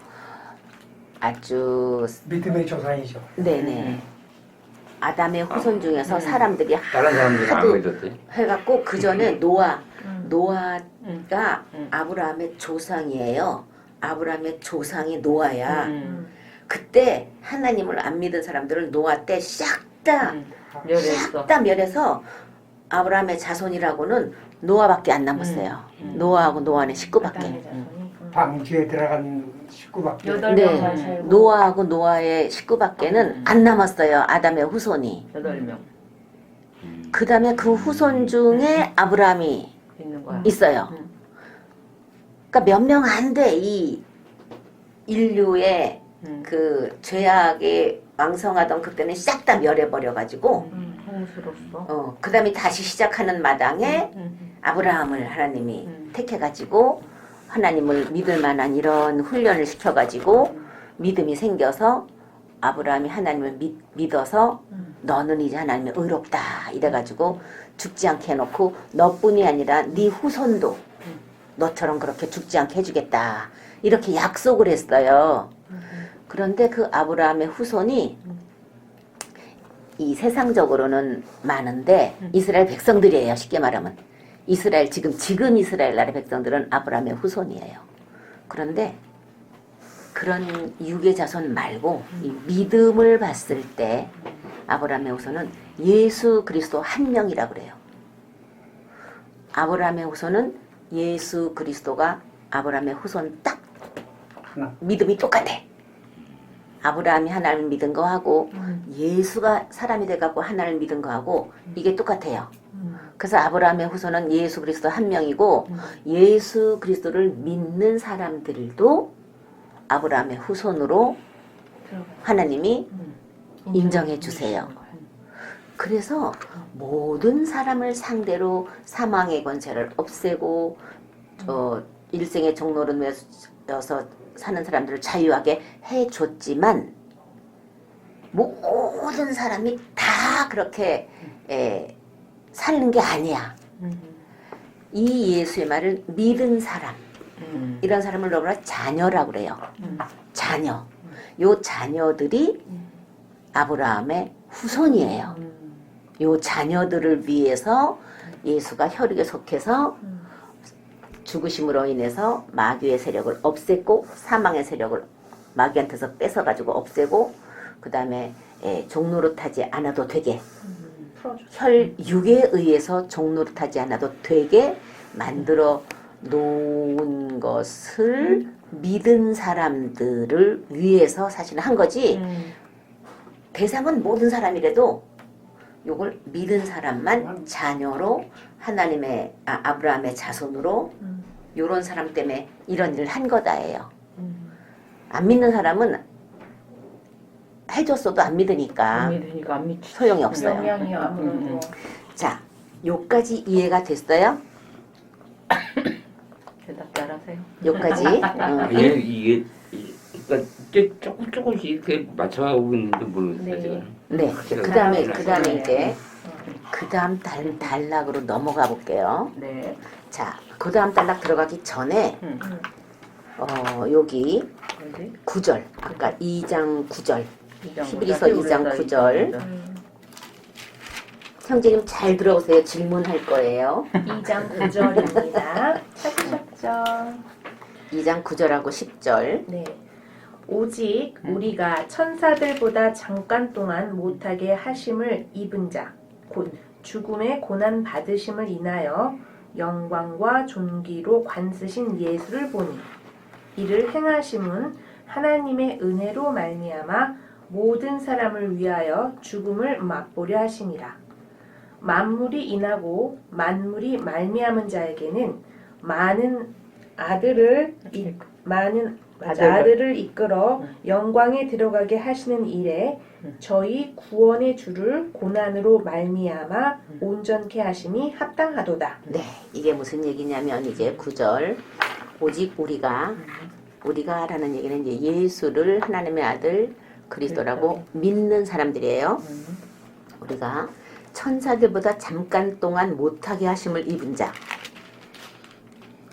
아주 믿음의 조상이죠. 네네 아담의 후손 중에서 사람들이 다른 사람들은 안 하도 믿었대. 해갖고 그 전에 노아가 아브라함의 조상이에요. 아브라함의 조상이 노아야. 그때 하나님을 안 믿은 사람들을 노아 때 싹 다 멸해서 아브라함의 자손이라고는 노아밖에 안 남았어요. 노아하고 노아의 식구밖에. 방주에 들어간 식구밖에. 8명만 네, 살고. 노아하고 노아의 식구밖에는 안 남았어요. 아담의 후손이. 8명 그 다음에 그 후손 중에 아브라함이 있는 거야. 있어요. 그러니까 몇 명 안 돼. 이 인류의 그 죄악이 왕성하던 그때는 싹 다 멸해버려가지고 홍수로서. 그 다음에 다시 시작하는 마당에 아브라함을 하나님이 택해가지고 하나님을 믿을 만한 이런 훈련을 시켜가지고 믿음이 생겨서 아브라함이 하나님을 믿어서 너는 이제 하나님의 의롭다 이래가지고 죽지 않게 해놓고 너뿐이 아니라 네 후손도 너처럼 그렇게 죽지 않게 해주겠다 이렇게 약속을 했어요. 그런데 그 아브라함의 후손이 이 세상적으로는 많은데 이스라엘 백성들이에요. 쉽게 말하면 이스라엘 지금 이스라엘 나라의 백성들은 아브라함의 후손이에요. 그런데 그런 육의 자손 말고 이 믿음을 봤을 때 아브라함의 후손은 예수 그리스도 한 명이라 그래요. 아브라함의 후손은 예수 그리스도가 아브라함의 후손 딱 하나. 믿음이 똑같아. 아브라함이 하나님을 믿은 거하고 예수가 사람이 돼갖고 하나님을 믿은 거하고 이게 똑같아요. 그래서 아브라함의 후손은 예수 그리스도 한 명이고 예수 그리스도를 믿는 사람들도 아브라함의 후손으로 하나님이 인정해 주세요. 그래서 모든 사람을 상대로 사망의 권세를 없애고 일생의 종노릇에서 사는 사람들을 자유하게 해줬지만 모든 사람이 다 그렇게 사는 게 아니야. 이 예수의 말을 믿은 사람, 이런 사람을 너무나 자녀라고 그래요. 자녀. 요 자녀들이 아브라함의 후손이에요. 요 자녀들을 위해서 예수가 혈육에 속해서 죽으심으로 인해서 마귀의 세력을 없앴고 사망의 세력을 마귀한테서 뺏어가지고 없애고 그 다음에 종노릇하지 않아도 되게 혈육에 의해서 종노릇하지 않아도 되게 만들어 놓은 것을 믿은 사람들을 위해서 사실은 한 거지 대상은 모든 사람이라도 요걸 믿은 사람만 자녀로 하나님의 아브라함의 자손으로 요런 사람 때문에 이런 일을 한 거다예요. 안 믿는 사람은 해줬어도 안 믿으니까 안 믿지. 소용이 없어요. 영향이 아무래도 자, 요까지 이해가 됐어요? 대답 잘하세요. 요까지. 이게 그러니까 이제 조금씩 이렇게 맞춰가고 있는데 모르겠어요. 네. 제가. 네. 그다음에 이제 그다음 단락으로 넘어가 볼게요. 네. 자, 그다음 단락 들어가기 전에 여기 어디? 9절. 아까 2장 9절. 2장 11서 2장 9절. 형제님 잘 들어오세요. 질문할 거예요. 2장 9절입니다. 찾으셨죠? 2장 9절하고 10절. 네. 오직 우리가 천사들보다 잠깐 동안 못하게 하심을 입은 자, 곧 죽음의 고난 받으심을 인하여 영광과 존귀로 관쓰신 예수를 보니 이를 행하심은 하나님의 은혜로 말미암아 모든 사람을 위하여 죽음을 맛보려 하심이라. 만물이 인하고 만물이 말미암은 자에게는 많은 아들을 이끌어 영광에 들어가게 하시는 일에 저희 구원의 주를 고난으로 말미암아 온전케 하심이 합당하도다. 네, 이게 무슨 얘기냐면 이제 9절. 오직 우리가라는 얘기는 이제 예수를 하나님의 아들 그리스도라고 믿는 사람들이에요. 우리가 천사들보다 잠깐 동안 못하게 하심을 입은 자,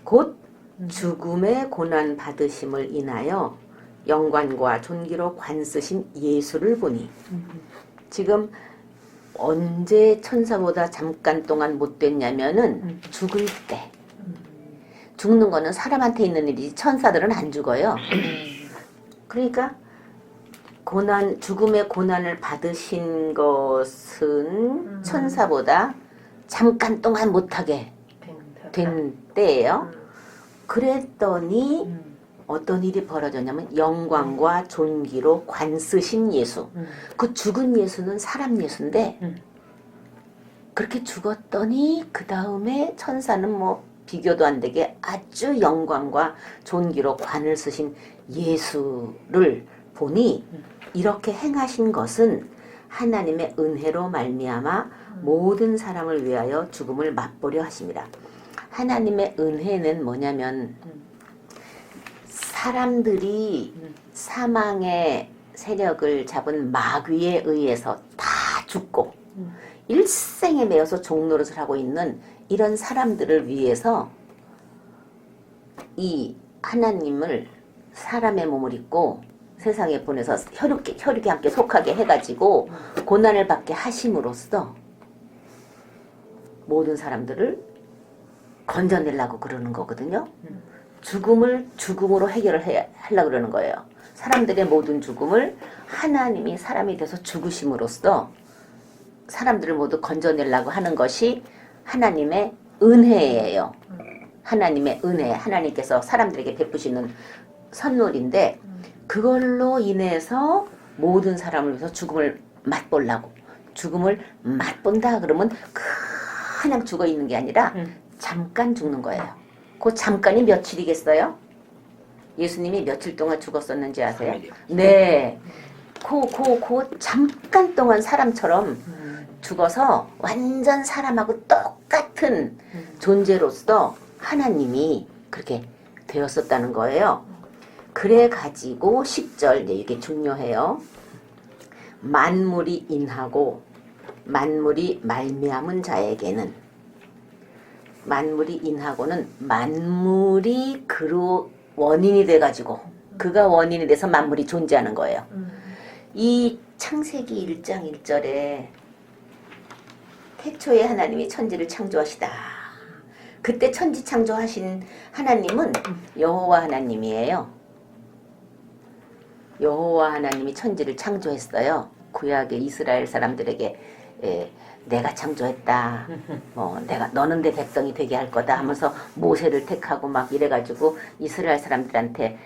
곧 죽음의 고난 받으심을 인하여 영광과 존귀로 관쓰신 예수를 보니 지금 언제 천사보다 잠깐 동안 못 됐냐면은 죽을 때. 죽는 거는 사람한테 있는 일이지 천사들은 안 죽어요. 그러니까 죽음의 고난을 받으신 것은 천사보다 잠깐 동안 못하게 된 때예요. 그랬더니 어떤 일이 벌어졌냐면 영광과 존귀로 관쓰신 예수. 그 죽은 예수는 사람 예수인데 그렇게 죽었더니 그 다음에 천사는 뭐 비교도 안 되게 아주 영광과 존귀로 관을 쓰신 예수를 보니 이렇게 행하신 것은 하나님의 은혜로 말미암아 모든 사람을 위하여 죽음을 맛보려 하심이라. 하나님의 은혜는 뭐냐면 사람들이 사망의 세력을 잡은 마귀에 의해서 다 죽고 일생에 매여서 종노릇을 하고 있는 이런 사람들을 위해서 이 하나님을 사람의 몸을 입고 세상에 보내서 혈육에 함께 속하게 해가지고 고난을 받게 하심으로써 모든 사람들을 건져내려고 그러는 거거든요. 죽음을 죽음으로 해결을 하려고 그러는 거예요. 사람들의 모든 죽음을 하나님이 사람이 돼서 죽으심으로써 사람들을 모두 건져내려고 하는 것이 하나님의 은혜예요. 하나님의 은혜, 하나님께서 사람들에게 베푸시는 선물인데 그걸로 인해서 모든 사람을 위해서 죽음을 맛보려고 죽음을 맛본다 그러면 그냥 죽어 있는 게 아니라 잠깐 죽는 거예요. 그 잠깐이 며칠이겠어요? 예수님이 며칠 동안 죽었었는지 아세요? 네. 그 잠깐 동안 사람처럼 죽어서 완전 사람하고 똑같은 존재로서 하나님이 그렇게 되었었다는 거예요. 그래가지고 10절, 네, 이게 중요해요. 만물이 인하고 만물이 말미암은 자에게는 만물이 인하고는 만물이 그로 원인이 돼가지고 그가 원인이 돼서 만물이 존재하는 거예요. 이 창세기 1장 1절에 태초에 하나님이 천지를 창조하시다. 그때 천지 창조하신 하나님은 여호와 하나님이에요. 여호와 하나님이 천지를 창조했어요. 구약의 이스라엘 사람들에게 내가 창조했다. 너는 내 백성이 되게 할 거다 하면서 모세를 택하고 막 이래가지고 이스라엘 사람들한테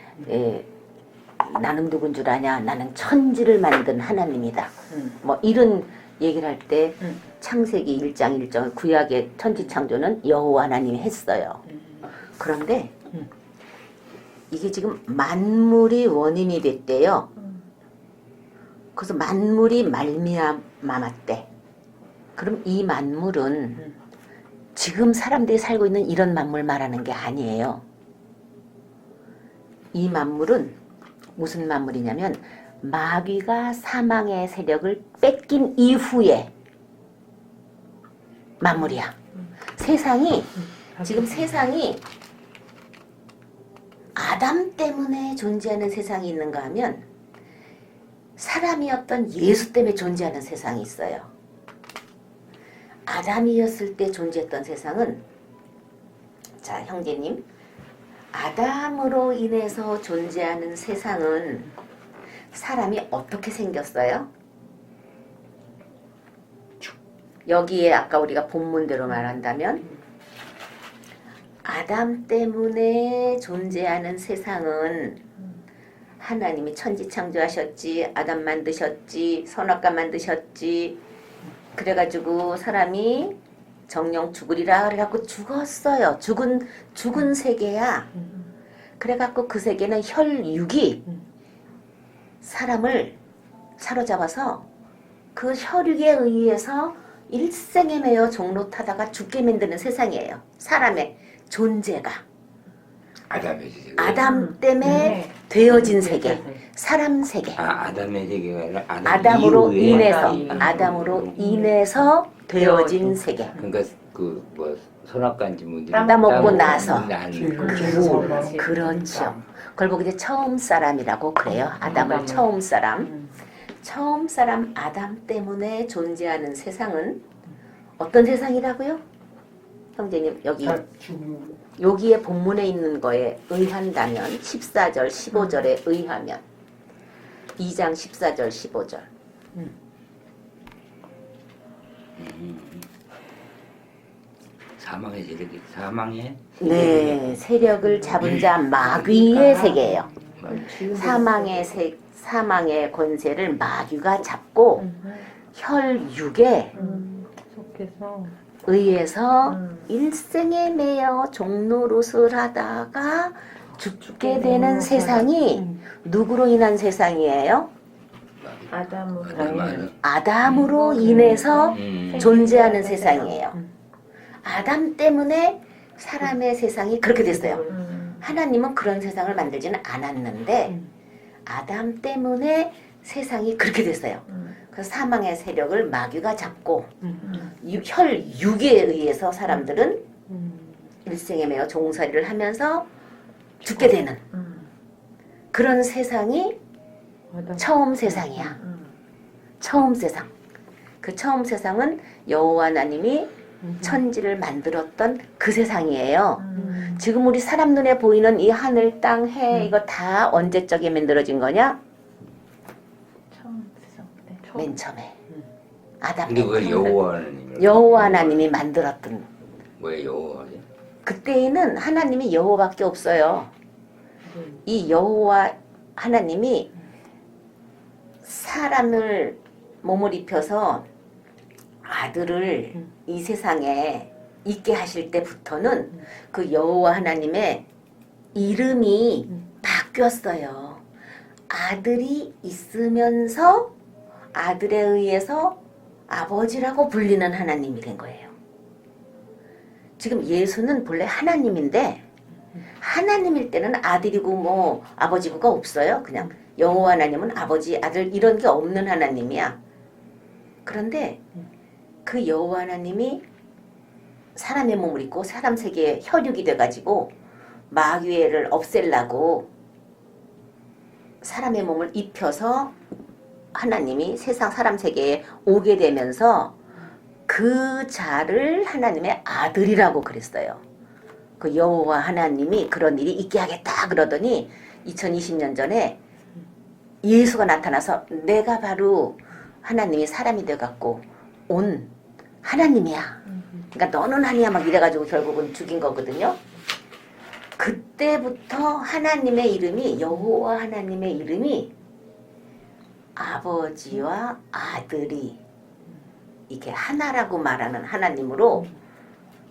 나는 누군 줄 아냐? 나는 천지를 만든 하나님이다. 뭐 이런 얘기를 할 때 창세기 1장 1절 구약의 천지 창조는 여호와 하나님이 했어요. 그런데 이게 지금 만물이 원인이 됐대요. 그래서 만물이 말미암았대. 그럼 이 만물은 지금 사람들이 살고 있는 이런 만물 말하는 게 아니에요. 이 만물은 무슨 만물이냐면 마귀가 사망의 세력을 뺏긴 이후에 만물이야. 세상이 지금 세상이 아담 때문에 존재하는 세상이 있는가 하면 사람이었던 예수 때문에 존재하는 세상이 있어요. 아담이었을 때 존재했던 세상은 자 형제님 아담으로 인해서 존재하는 세상은 사람이 어떻게 생겼어요? 여기에 아까 우리가 본문대로 말한다면 아담 때문에 존재하는 세상은 하나님이 천지 창조하셨지, 아담 만드셨지, 선악과 만드셨지. 그래가지고 사람이 정령 죽으리라 그래갖고 죽었어요. 죽은 세계야. 그래갖고 그 세계는 혈육이 사람을 사로잡아서 그 혈육에 의해서 일생에 매여 종로 타다가 죽게 만드는 세상이에요. 사람의 존재가. 아담 때문에 되어진 세계. 사람 세계. 아담의 세계가 아니라 아담으로 이후에 아담으로 인해서 되어진 세계. 그러니까 선악과인지 뭔지 따먹고 나서. 그렇죠. 그렇죠. 그걸 보고 이제 처음 사람이라고 그래요. 아담을 처음 사람. 처음 사람 아담 때문에 존재하는 세상은 어떤 세상이라고요? 형제님 여기에 본문에 있는 거에 의한다면 14절 15절에 의하면 2장 14절 15절 사망의 네 세력을 잡은 자 마귀의 세계예요. 사망의 권세를 마귀가 잡고 혈육에 의해서 일생에 매여 종노릇을 하다가 죽게 되는 세상이 누구로 인한 세상이에요? 아담으로 인해서 존재하는 세상이에요. 아담 때문에 사람의 세상이 그렇게 됐어요. 하나님은 그런 세상을 만들지는 않았는데 아담 때문에 세상이 그렇게 됐어요. 그래서 사망의 세력을 마귀가 잡고 혈육에 의해서 사람들은 일생에 매여 종살이를 하면서 죽게 되는 그런 세상이 처음 세상이야. 처음 세상. 그 처음 세상은 여호와 하나님이 천지를 만들었던 그 세상이에요. 지금 우리 사람 눈에 보이는 이 하늘, 땅, 해 이거 다 언제적에 만들어진 거냐? 맨 처음에 아담 근데 왜 여호와 하나님이 만들었던 뭐야 여호와지? 그때에는 하나님이 여호와밖에 없어요. 이 여호와 하나님이 사람을 몸을 입혀서 아들을 이 세상에 있게 하실 때부터는 그 여호와 하나님의 이름이 바뀌었어요. 아들이 있으면서 아들에 의해서 아버지라고 불리는 하나님이 된 거예요. 지금 예수는 본래 하나님인데 하나님일 때는 아들이고 뭐 아버지고가 없어요. 그냥 여호와 하나님은 아버지, 아들 이런 게 없는 하나님이야. 그런데 그 여호와 하나님이 사람의 몸을 입고 사람 세계에 혈육이 돼가지고 마귀를 없애려고 사람의 몸을 입혀서 하나님이 세상 사람 세계에 오게 되면서 그 자를 하나님의 아들이라고 그랬어요. 그 여호와 하나님이 그런 일이 있게 하겠다 그러더니 2020년 전에 예수가 나타나서 내가 바로 하나님이 사람이 돼갖고 온 하나님이야. 그러니까 너는 아니야 막 이래가지고 결국은 죽인 거거든요. 그때부터 하나님의 이름이 여호와 하나님의 이름이 아버지와 아들이 이게 하나라고 말하는 하나님으로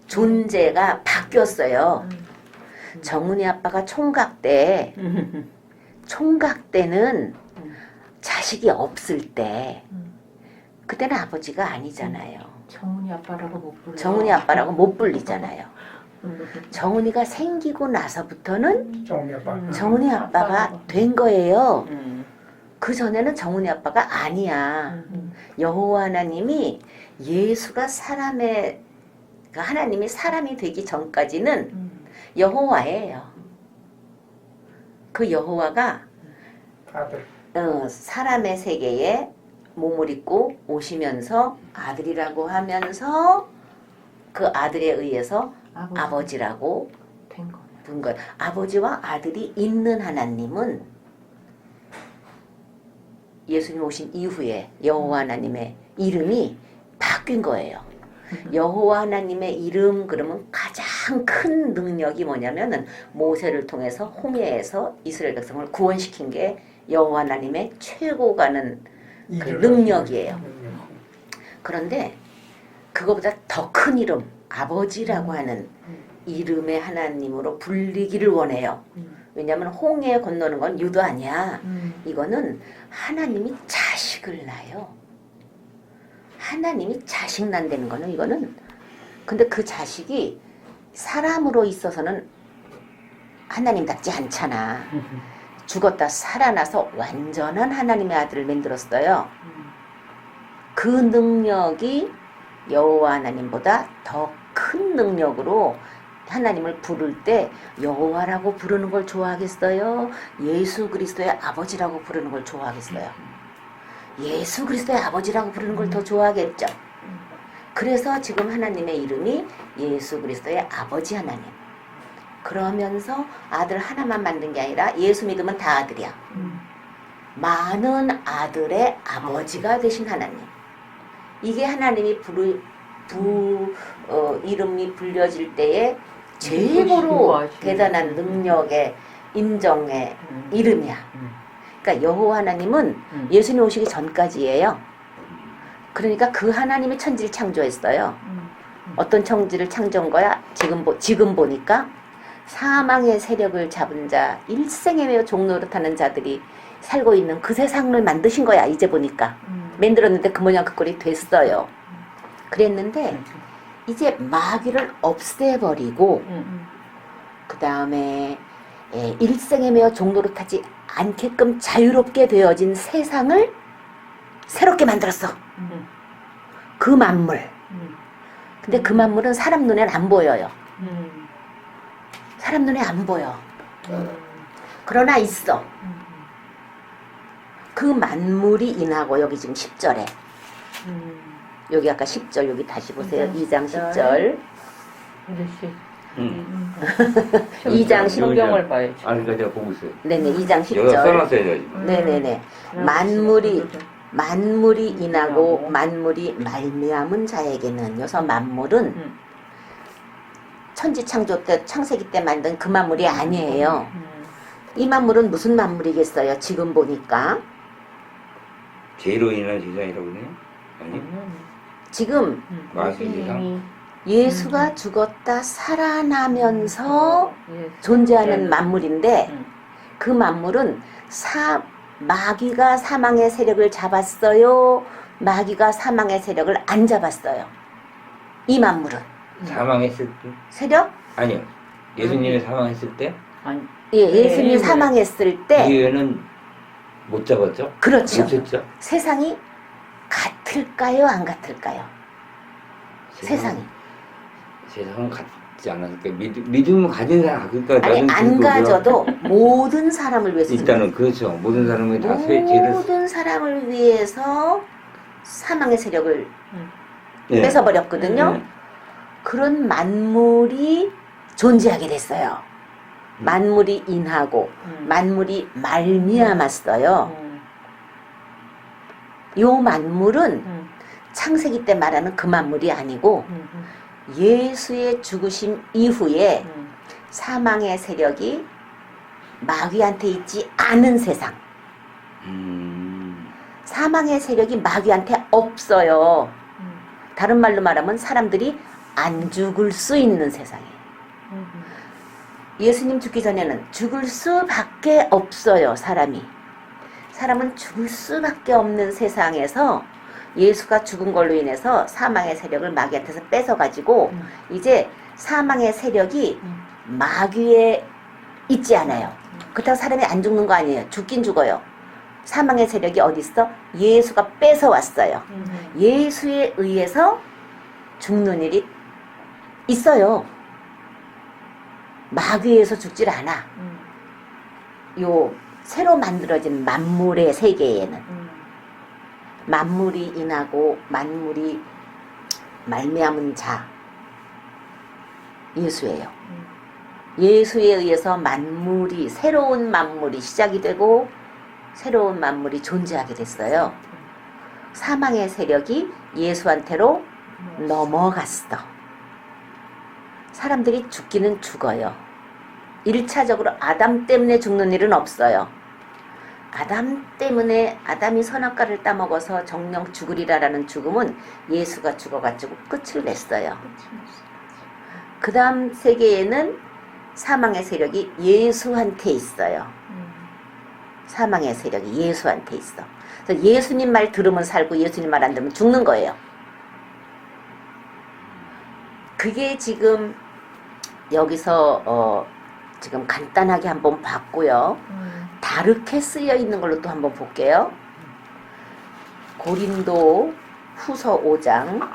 존재가 바뀌었어요. 정은이 아빠가 총각 때는 자식이 없을 때 그때는 아버지가 아니잖아요. 정은이 아빠라고 못 불러. 정은이 아빠라고 못 불리잖아요. 정은이가 생기고 나서부터는 정리 아빠. 정은이 아빠가 된 거예요. 그 전에는 정은이 아빠가 아니야. 여호와 하나님이 예수가 사람의 하나님이 사람이 되기 전까지는 여호와예요. 그 여호와가 아들. 사람의 세계에 몸을 입고 오시면서 아들이라고 하면서 그 아들에 의해서 아버지라고 된 거예요. 부른 거예요. 아버지와 아들이 있는 하나님은 예수님 오신 이후에 여호와 하나님의 이름이 바뀐 거예요. 여호와 하나님의 이름 그러면 가장 큰 능력이 뭐냐면은 모세를 통해서 홍해에서 이스라엘 백성을 구원시킨 게 여호와 하나님의 최고 가는 그 능력이에요. 그런데 그거보다 더 큰 이름 아버지라고 하는 이름의 하나님으로 불리기를 원해요. 왜냐하면 홍해 건너는 건 유도 아니야. 이거는 하나님이 자식을 낳아요. 하나님이 자식 낳는다는 거는 이거는 근데 그 자식이 사람으로 있어서는 하나님답지 않잖아. 죽었다 살아나서 완전한 하나님의 아들을 만들었어요. 그 능력이 여호와 하나님보다 더 큰 능력으로 하나님을 부를 때 여호와라고 부르는 걸 좋아하겠어요? 예수 그리스도의 아버지라고 부르는 걸 좋아하겠어요? 예수 그리스도의 아버지라고 부르는 걸 더 좋아하겠죠. 그래서 지금 하나님의 이름이 예수 그리스도의 아버지 하나님. 그러면서 아들 하나만 만든 게 아니라 예수 믿으면 다 아들이야. 많은 아들의 아버지가 되신 하나님. 이게 하나님이 이름이 불려질 때에 최고로 대단한 능력의 인정의 이름이야. 그러니까 여호와 하나님은 예수님 오시기 전까지예요. 그러니까 그 하나님이 천지를 창조했어요. 어떤 천지를 창조한 거야? 지금 보니까 사망의 세력을 잡은 자, 일생에 매여 종노릇하는 자들이 살고 있는 그 세상을 만드신 거야. 이제 보니까 만들었는데 그 모양 그 꼴이 됐어요. 그랬는데 이제 마귀를 없애버리고 그 다음에 일생에 매여 종노릇하지 않게끔 자유롭게 되어진 세상을 새롭게 만들었어. 그 만물. 근데 그 만물은 사람 눈엔 안 보여요. 사람 눈에 안 보여. 그러나 있어. 그 만물이 인하고 여기 지금 10절에 여기 아까 10절 여기 다시 보세요. 2장 10절. 그렇지. 2장 10절. 성경을 봐야지. 아니 그러니까 제가 보고 있어요. 네네 2장 여기다 10절. 써놨어야죠. 네네네. 만물이 인하고 만물이 말미암은 자에게는 여기서 만물은 천지 창조 때 창세기 때 만든 그 만물이 아니에요. 이 만물은 무슨 만물이겠어요? 지금 보니까 죄로 인한 세상이라고 그래요? 아니? 지금 마귀 세상? 예수님이 예수가 죽었다 살아나면서 존재하는 만물인데 그 만물은 마귀가 사망의 세력을 잡았어요? 마귀가 사망의 세력을 안 잡았어요? 이 만물은 사망했을 때? 세력? 아니요. 예수님이 사망했을 때? 아니, 예, 예수님이 네. 사망했을 때 이후에는 못 잡았죠? 그렇죠. 없었죠? 세상이 같을까요? 안 같을까요? 세상이. 세상은 같지 않았을까? 믿음을 가진 사람, 그러니까 아니 나는 안 그거고요. 가져도 모든 사람을 위해서 일단은 그렇죠. 모든 사람이 다 죄를 모든 사람을 위해서 사망의 세력을 네. 뺏어버렸거든요. 네. 그런 만물이 존재하게 됐어요. 만물이 인하고 만물이 말미암았어요. 요 만물은 창세기 때 말하는 그 만물이 아니고 예수의 죽으심 이후에 사망의 세력이 마귀한테 있지 않은 세상. 사망의 세력이 마귀한테 없어요. 다른 말로 말하면 사람들이 안 죽을 수 있는 세상이에요. 예수님 죽기 전에는 죽을 수밖에 없어요. 사람은 죽을 수밖에 없는 세상에서 예수가 죽은 걸로 인해서 사망의 세력을 마귀한테서 뺏어가지고 이제 사망의 세력이 마귀에 있지 않아요. 그렇다고 사람이 안 죽는 거 아니에요. 죽긴 죽어요. 사망의 세력이 어디 있어? 예수가 뺏어왔어요. 예수에 의해서 죽는 일이 있어요. 마귀에서 죽질 않아. 요 새로 만들어진 만물의 세계에는 만물이 인하고 만물이 말미암은 자 예수예요. 예수에 의해서 새로운 만물이 시작이 되고 새로운 만물이 존재하게 됐어요. 사망의 세력이 예수한테로 넘어갔어. 사람들이 죽기는 죽어요. 1차적으로 아담 때문에 죽는 일은 없어요. 아담이 선악과를 따먹어서 정령 죽으리라라는 죽음은 예수가 죽어가지고 끝을 냈어요. 그 다음 세계에는 사망의 세력이 예수한테 있어요. 사망의 세력이 예수한테 있어. 그래서 예수님 말 들으면 살고 예수님 말 안 들으면 죽는 거예요. 그게 지금 여기서 지금 간단하게 한번 봤고요. 다르게 쓰여 있는 걸로 또 한번 볼게요. 고린도 후서 5장.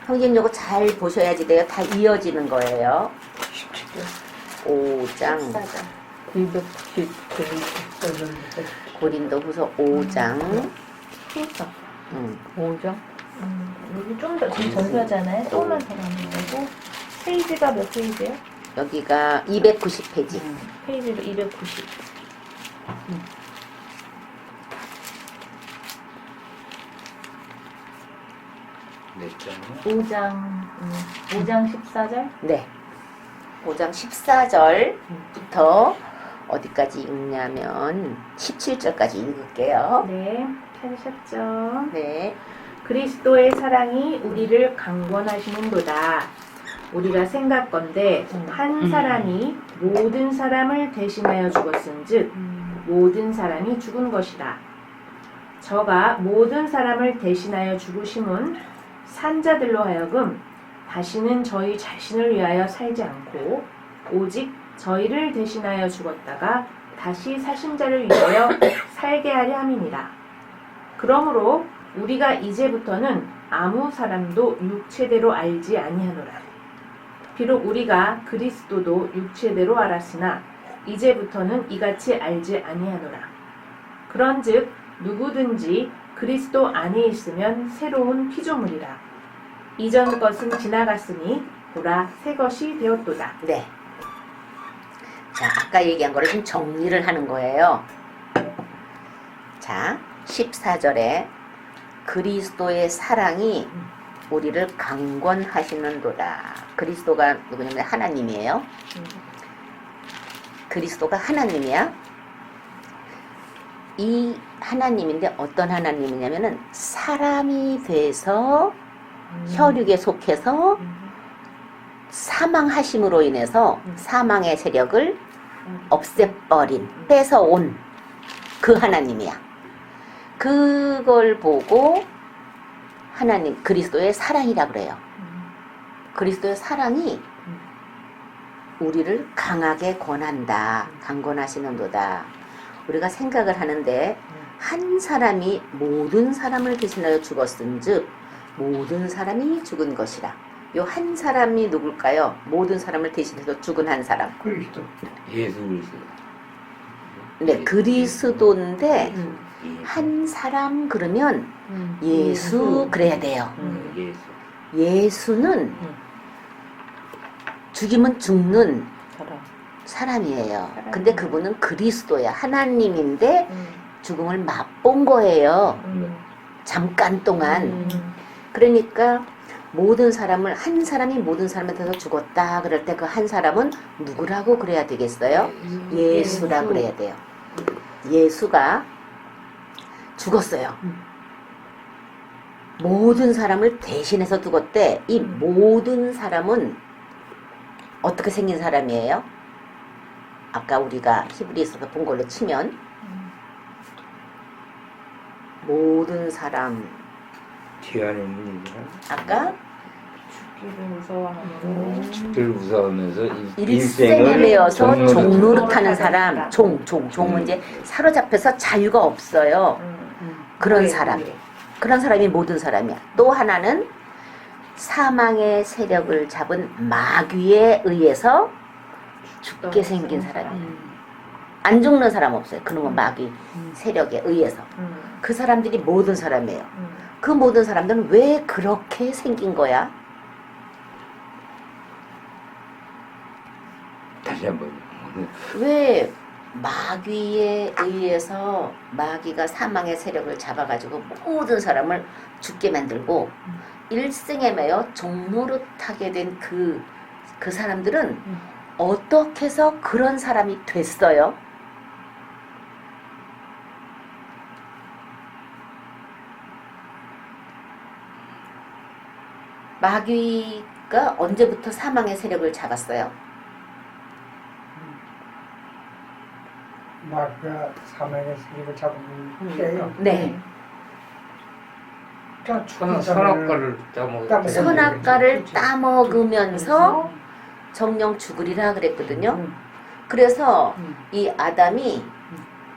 형님 요거 잘 보셔야지 돼요. 다 이어지는 거예요. 5장. 290 고린도 후서 5장. 후서 5장. 여기 좀 더 지금 전서잖아요. 조금만 더 가면 되고 페이지가 몇 페이지예요? 여기가 290페이지. 페이지로 290. 몇 장이요? 5장 14절. 네. 5장 14절부터 어디까지 읽냐면 17절까지 읽을게요. 네, 찾으셨죠? 네. 그리스도의 사랑이 우리를 강권하시는도다. 우리가 생각건대 한 사람이 모든 사람을 대신하여 죽었은즉 모든 사람이 죽은 것이다. 저가 모든 사람을 대신하여 죽으심은 산자들로 하여금 다시는 저희 자신을 위하여 살지 않고 오직 저희를 대신하여 죽었다가 다시 사신 자를 위하여 살게 하려 함이니라. 그러므로 우리가 이제부터는 아무 사람도 육체대로 알지 아니하노라. 비록 우리가 그리스도도 육체대로 알았으나 이제부터는 이같이 알지 아니하노라. 그런즉 누구든지 그리스도 안에 있으면 새로운 피조물이라. 이전 것은 지나갔으니 보라 새 것이 되었도다. 네. 자, 아까 얘기한 거를 좀 정리를 하는 거예요. 자, 14절에 그리스도의 사랑이 우리를 강권하시는도다. 그리스도가 누구냐면 하나님이에요. 그리스도가 하나님이야. 이 하나님인데 어떤 하나님이냐면은 사람이 돼서 혈육에 속해서 사망하심으로 인해서 사망의 세력을 없애버린, 뺏어온 그 하나님이야. 그걸 보고 하나님, 그리스도의 사랑이라 그래요. 그리스도의 사랑이 우리를 강하게 권한다. 강권하시는도다. 우리가 생각을 하는데 한 사람이 모든 사람을 대신하여 죽었은즉 모든 사람이 죽은 것이라. 요 한 사람이 누굴까요? 모든 사람을 대신해서 죽은 한 사람. 그리스도. 예수 그리스도. 네, 그리스도인데 음. 한 사람 그러면 예수 그래야 돼요. 예수. 예수는 죽이면 죽는 사람. 사람이에요. 사람. 근데 그분은 그리스도야. 하나님인데 죽음을 맛본 거예요. 잠깐 동안. 그러니까 모든 사람을, 한 사람이 모든 사람한테서 죽었다 그럴 때 그 한 사람은 누구라고 그래야 되겠어요? 예수라 그래야 돼요. 예수가 죽었어요. 모든 사람을 대신해서 죽었대. 이 모든 사람은 어떻게 생긴 사람이에요? 아까 우리가 히브리서에서 본 걸로 치면 모든 사람, 뒤안에 있는 이들은 아까 죽기를 무서워하므로 죽기를 무서워하면서 일생에 매여서 종로를 타는 타는 사람, 사람. 종은 이제 사로잡혀서 자유가 없어요. 그런 사람. 그런 사람이 모든 사람이야. 또 하나는 사망의 세력을 잡은 마귀에 의해서 죽게 생긴 사람이에요. 안 죽는 사람 없어요. 그놈은 마귀 세력에 의해서. 그 사람들이 모든 사람이에요. 그 모든 사람들은 왜 그렇게 생긴 거야? 다시 한번. 왜 마귀에 의해서 마귀가 사망의 세력을 잡아가지고 모든 사람을 죽게 만들고 일생에 매여 종노릇하게 된 그 사람들은 어떻게 해서 그런 사람이 됐어요? 마귀가 언제부터 사망의 세력을 잡았어요? 마귀가 사망의 세력을 잡은 때요. 네. 자, 죽은 사람을 선악과를 따먹었다. 선악과를 따먹으면서 정령 죽으리라 그랬거든요. 그래서 이 아담이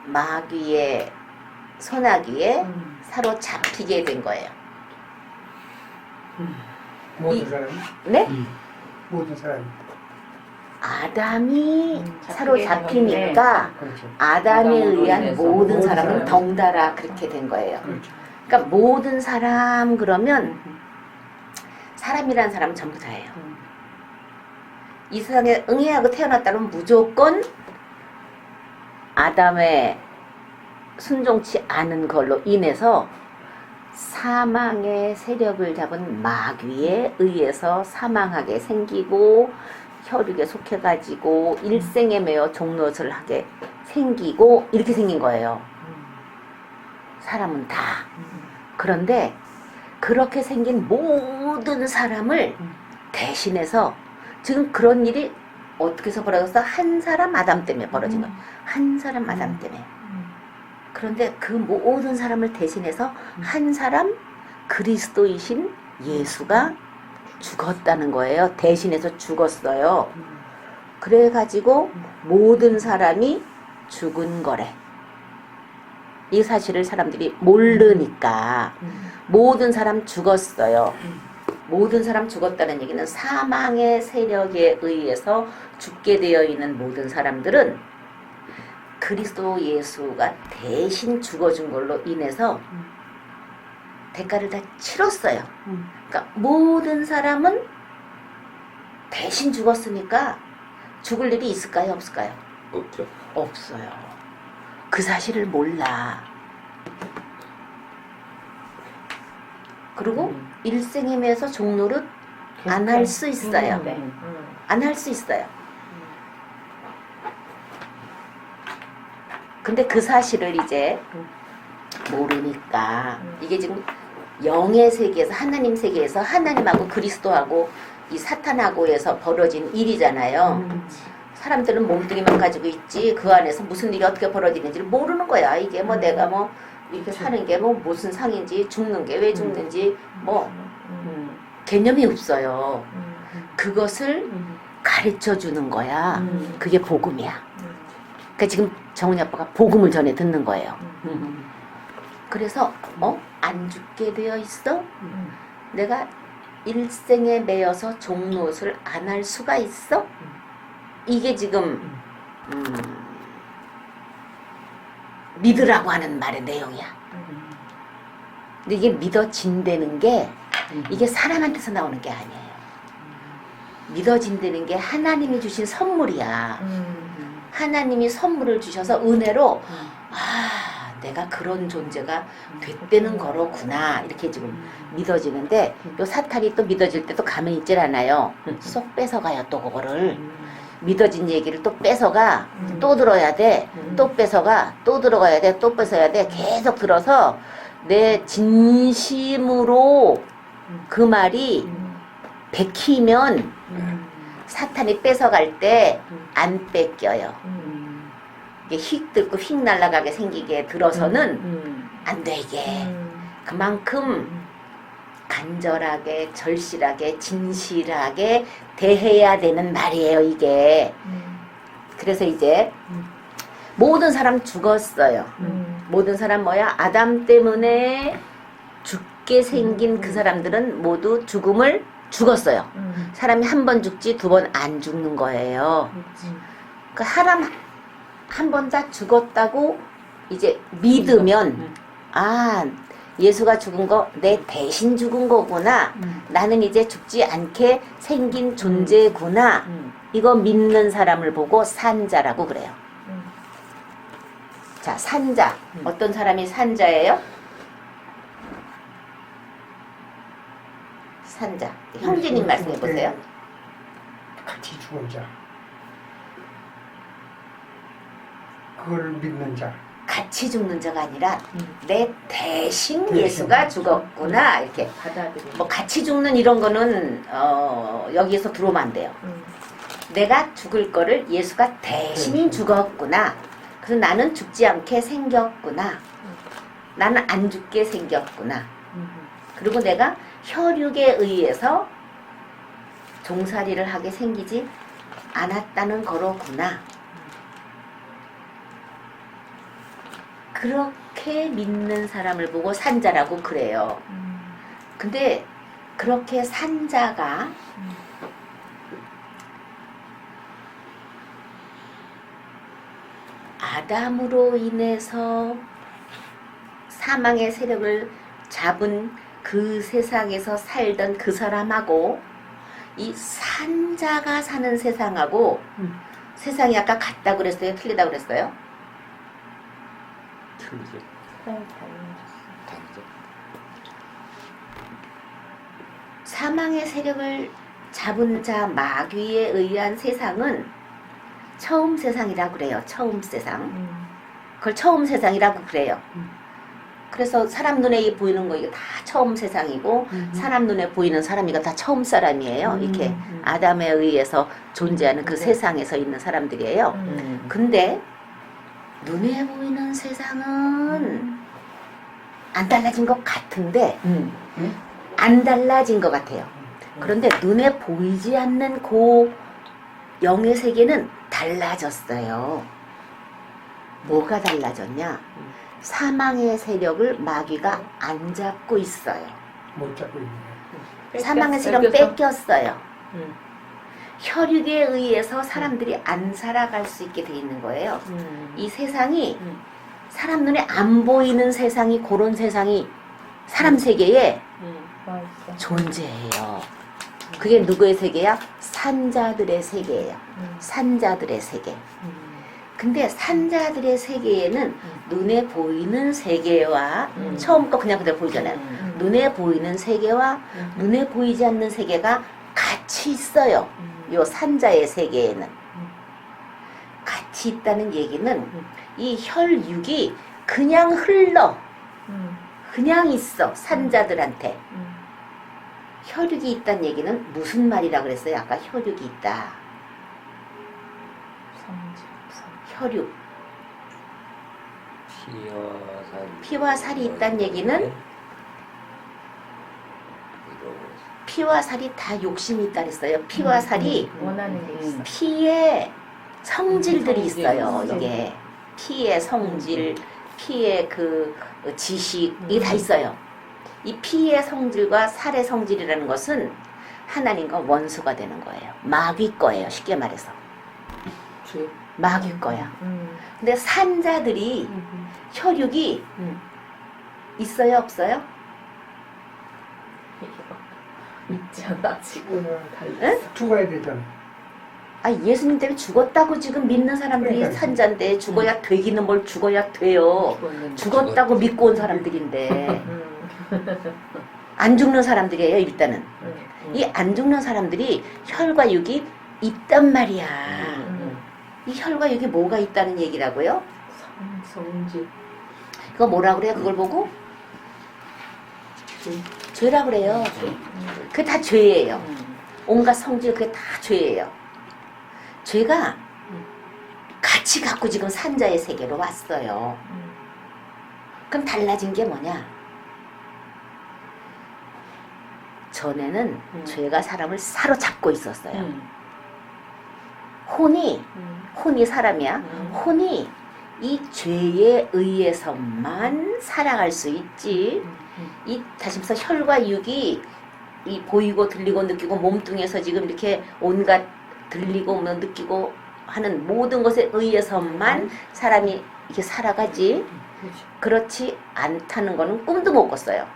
마귀의 소나기에 사로잡히게 된 거예요. 모든 사람이 네? 모든 사람이 아담이 사로잡히니까 그렇죠. 아담에 의한 인해서 모든 모든 사람은 사람이. 덩달아 그렇게 된 거예요. 그렇죠. 그러니까 모든 사람 그러면 사람이란 사람은 전부 다예요. 이 세상에 응애하고 태어났다면 무조건 아담의 순종치 않은 걸로 인해서 사망의 세력을 잡은 마귀에 의해서 사망하게 생기고 혈육에 속해가지고 일생에 매여 종노릇을 하게 생기고 이렇게 생긴 거예요. 사람은 다. 그런데 그렇게 생긴 모든 사람을 대신해서 지금 그런 일이 어떻게 해서 벌어졌어? 한 사람 아담 때문에 벌어진 거예요. 한 사람 아담 때문에. 그런데 그 모든 사람을 대신해서 한 사람 그리스도이신 예수가 죽었다는 거예요. 대신해서 죽었어요. 그래가지고 모든 사람이 죽은 거래. 이 사실을 사람들이 모르니까 모든 사람 죽었어요. 모든 사람 죽었다는 얘기는 사망의 세력에 의해서 죽게 되어 있는 모든 사람들은 그리스도 예수가 대신 죽어준 걸로 인해서 대가를 다 치렀어요. 그러니까 모든 사람은 대신 죽었으니까 죽을 일이 있을까요? 없을까요? 없죠. 없어요. 그 사실을 몰라. 그리고 일생에 매여서 종노릇 안 할 수 있어요. 네. 안 할 수 있어요. 근데 그 사실을 이제 모르니까 이게 지금 영의 세계에서 하나님 세계에서 하나님하고 그리스도하고 이 사탄하고에서 벌어진 일이잖아요. 사람들은 몸뚱이만 가지고 있지 그 안에서 무슨 일이 어떻게 벌어지는지를 모르는 거야. 이게 뭐 내가 뭐 이렇게 사는 게 뭐 무슨 상인지 죽는 게 왜 죽는지 뭐 개념이 없어요. 그것을 가르쳐 주는 거야. 그게 복음이야. 그러니까 지금 정훈이 아빠가 복음을 전해 듣는 거예요. 그래서 안 죽게 되어 있어? 내가 일생에 매여서 종노릇을 안 할 수가 있어? 이게 지금 믿으라고 하는 말의 내용이야. 근데 이게 믿어진다는 게 이게 사람한테서 나오는 게 아니에요. 믿어진다는 게 하나님이 주신 선물이야. 하나님이 선물을 주셔서 은혜로 내가 그런 존재가 됐다는 거로구나 이렇게 지금 믿어지는데 요 사탄이 또 믿어질 때도 가만히 있질 않아요. 쏙 뺏어가요. 또 그거를 믿어진 얘기를 또 뺏어가 또 들어야 돼. 또 뺏어가 또 들어가야 돼. 또 뺏어야 돼. 계속 들어서 내 진심으로 그 말이 베키면 사탄이 뺏어갈 때 안 뺏겨요. 이게 휙 들고 휙 날아가게 생기게 들어서는 안 되게 그만큼 간절하게 절실하게 진실하게 대해야 되는 말이에요 이게. 그래서 이제 모든 사람 죽었어요. 모든 사람 뭐야? 아담 때문에 죽게 생긴 그 사람들은 모두 죽음을 죽었어요. 사람이 한 번 죽지 두 번 안 죽는 거예요. 그 사람 한 번 다 죽었다고 이제 믿으면 예수가 죽은 거 내 대신 죽은 거구나. 나는 이제 죽지 않게 생긴 존재구나. 이거 믿는 사람을 보고 산자라고 그래요. 자, 산자. 어떤 사람이 산자예요? 산자. 형제님 말씀해 보세요. 같이 죽은 자. 그걸 믿는 자. 같이 죽는 자가 아니라 내 대신 예수가 죽었구나 이렇게. 받아들이는. 뭐 같이 죽는 이런 거는 여기에서 들어오면 안 돼요. 내가 죽을 거를 예수가 대신 죽었구나. 그래서 나는 죽지 않게 생겼구나. 나는 안 죽게 생겼구나. 그리고 내가 혈육에 의해서 종살이를 하게 생기지 않았다는 거로구나. 그렇게 믿는 사람을 보고 산자라고 그래요. 근데 그렇게 산자가 아담으로 인해서 사망의 세력을 잡은 그 세상에서 살던 그 사람하고 이 산자가 사는 세상하고 세상이 아까 같다 그랬어요? 틀리다 그랬어요? 틀리죠. 다르죠. 사망의 세력을 잡은 자 마귀에 의한 세상은 처음 세상이라고 그래요. 처음 세상. 그걸 처음 세상이라고 그래요. 그래서 사람 눈에 보이는 거 이게 다 처음 세상이고 사람 눈에 보이는 사람 이거 다 처음 사람이에요. 이렇게 아담에 의해서 존재하는 그 세상에서 있는 사람들이에요. 근데 눈에 보이는 세상은 안 달라진 것 같은데 안 달라진 것 같아요. 그런데 눈에 보이지 않는 그 영의 세계는 달라졌어요. 뭐가 달라졌냐? 사망의 세력을 마귀가 안 잡고 있어요. 못 잡고 있는 거예요. 사망의 세력 뺏겼어요. 혈육에 의해서 사람들이 안 살아갈 수 있게 돼 있는 거예요. 이 세상이 사람 눈에 안 보이는 세상이 그런 세상이 사람 세계에 존재해요. 그게 누구의 세계야? 산자들의 세계예요. 산자들의 세계. 근데 산자들의 세계에는 눈에 보이는 세계와 처음 거 그냥 그대로 보이잖아요. 눈에 보이는 세계와 눈에 보이지 않는 세계가 같이 있어요. 요 산자의 세계에는 같이 있다는 얘기는 이 혈육이 그냥 흘러 그냥 있어 산자들한테. 혈육이 있다는 얘기는 무슨 말이라 그랬어요? 아까 혈육이 있다. 혈육. 피와 살이 있다는 얘기는 피와 살이 다 욕심이 있다 그랬어요. 피와 살이 원하는 게 있어. 피의 성질들이 있어요. 성질. 이게 피의 성질, 피의 그 지식이 다 있어요. 이 피의 성질과 살의 성질이라는 것은 하나님과 원수가 되는 거예요. 마귀 거예요. 쉽게 말해서. 마귀 거야. 근데 산자들이 혈육이 있어요, 없어요? 있지 않아 지금은 달리. 응? 죽어야 되잖아. 아, 예수님 때문에 죽었다고 지금 믿는 사람들이 그러니까요. 산자인데 죽어야 되기는 뭘 죽어야 돼요. 죽었다고 믿고 온 사람들인데 안 죽는 사람들이에요, 일단은. 이 안 죽는 사람들이 혈과 육이 있단 말이야. 이 혈과 육이 뭐가 있다는 얘기라고요? 성질. 그거 뭐라 그래요? 그걸 보고? 죄라 그래요. 그게 다 죄예요. 온갖 성질 그게 다 죄예요. 죄가 같이 갖고 지금 산자의 세계로 왔어요. 그럼 달라진 게 뭐냐? 전에는 죄가 사람을 사로잡고 있었어요. 혼이 사람이야. 혼이 이 죄에 의해서만 살아갈 수 있지. 이 다시 말해서 혈과 육이 이 보이고 들리고 느끼고 몸뚱에서 지금 이렇게 온갖 들리고 뭐 느끼고 하는 모든 것에 의해서만 사람이 이렇게 살아가지. 그렇지 않다는 거는 꿈도 못 꿨어요.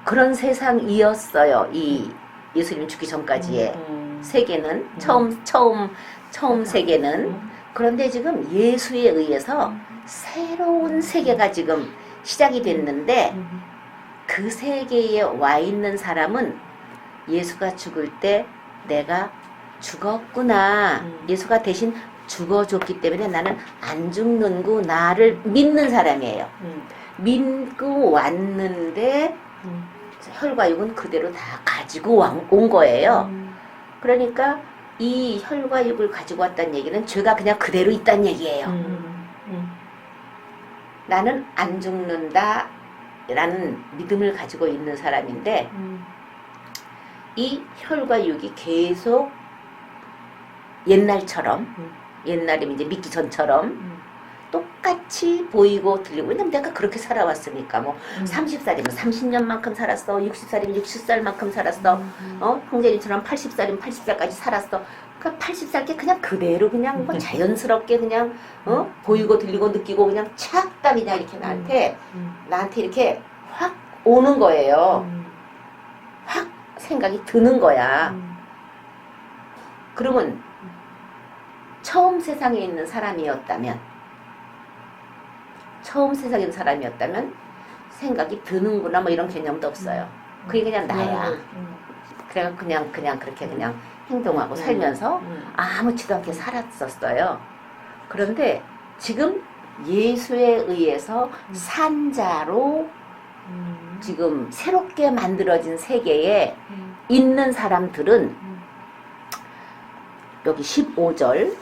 그런 세상이었어요. 이 예수님 죽기 전까지의 세계는 처음 세계는. 그런데 지금 예수에 의해서 새로운 세계가 지금 시작이 됐는데 그 세계에 와 있는 사람은 예수가 죽을 때 내가 죽었구나. 예수가 대신 죽어줬기 때문에 나는 안 죽는구나를 믿는 사람이에요. 믿고 왔는데 혈과 육은 그대로 다 가지고 온 거예요. 그러니까 이 혈과 육을 가지고 왔다는 얘기는 죄가 그냥 그대로 있다는 얘기예요. 나는 안 죽는다 라는 믿음을 가지고 있는 사람인데 이 혈과 육이 계속 옛날이면 이제 믿기 전처럼 똑같이 보이고 들리고. 왜냐면 내가 그렇게 살아왔으니까. 뭐 30살이면 30년만큼 살았어. 60살이면 60살만큼 살았어. 형제님처럼 80살이면 80살까지 살았어. 그러니까 80살께 그냥 그대로 그냥 뭐 자연스럽게 그냥 보이고 들리고 느끼고 그냥 착딱 그냥 이렇게 나한테 이렇게 확 오는 거예요. 확 생각이 드는 거야. 그러면 처음 세상에 있는 사람이었다면 생각이 드는구나 뭐 이런 개념도 없어요. 그게 그냥 나야. 그래서 그냥 그렇게 그냥 행동하고 살면서 아무렇지도 않게 살았었어요. 그런데 지금 예수에 의해서 산자로 지금 새롭게 만들어진 세계에 있는 사람들은 여기 15절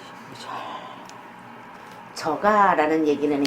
저가라는 얘기는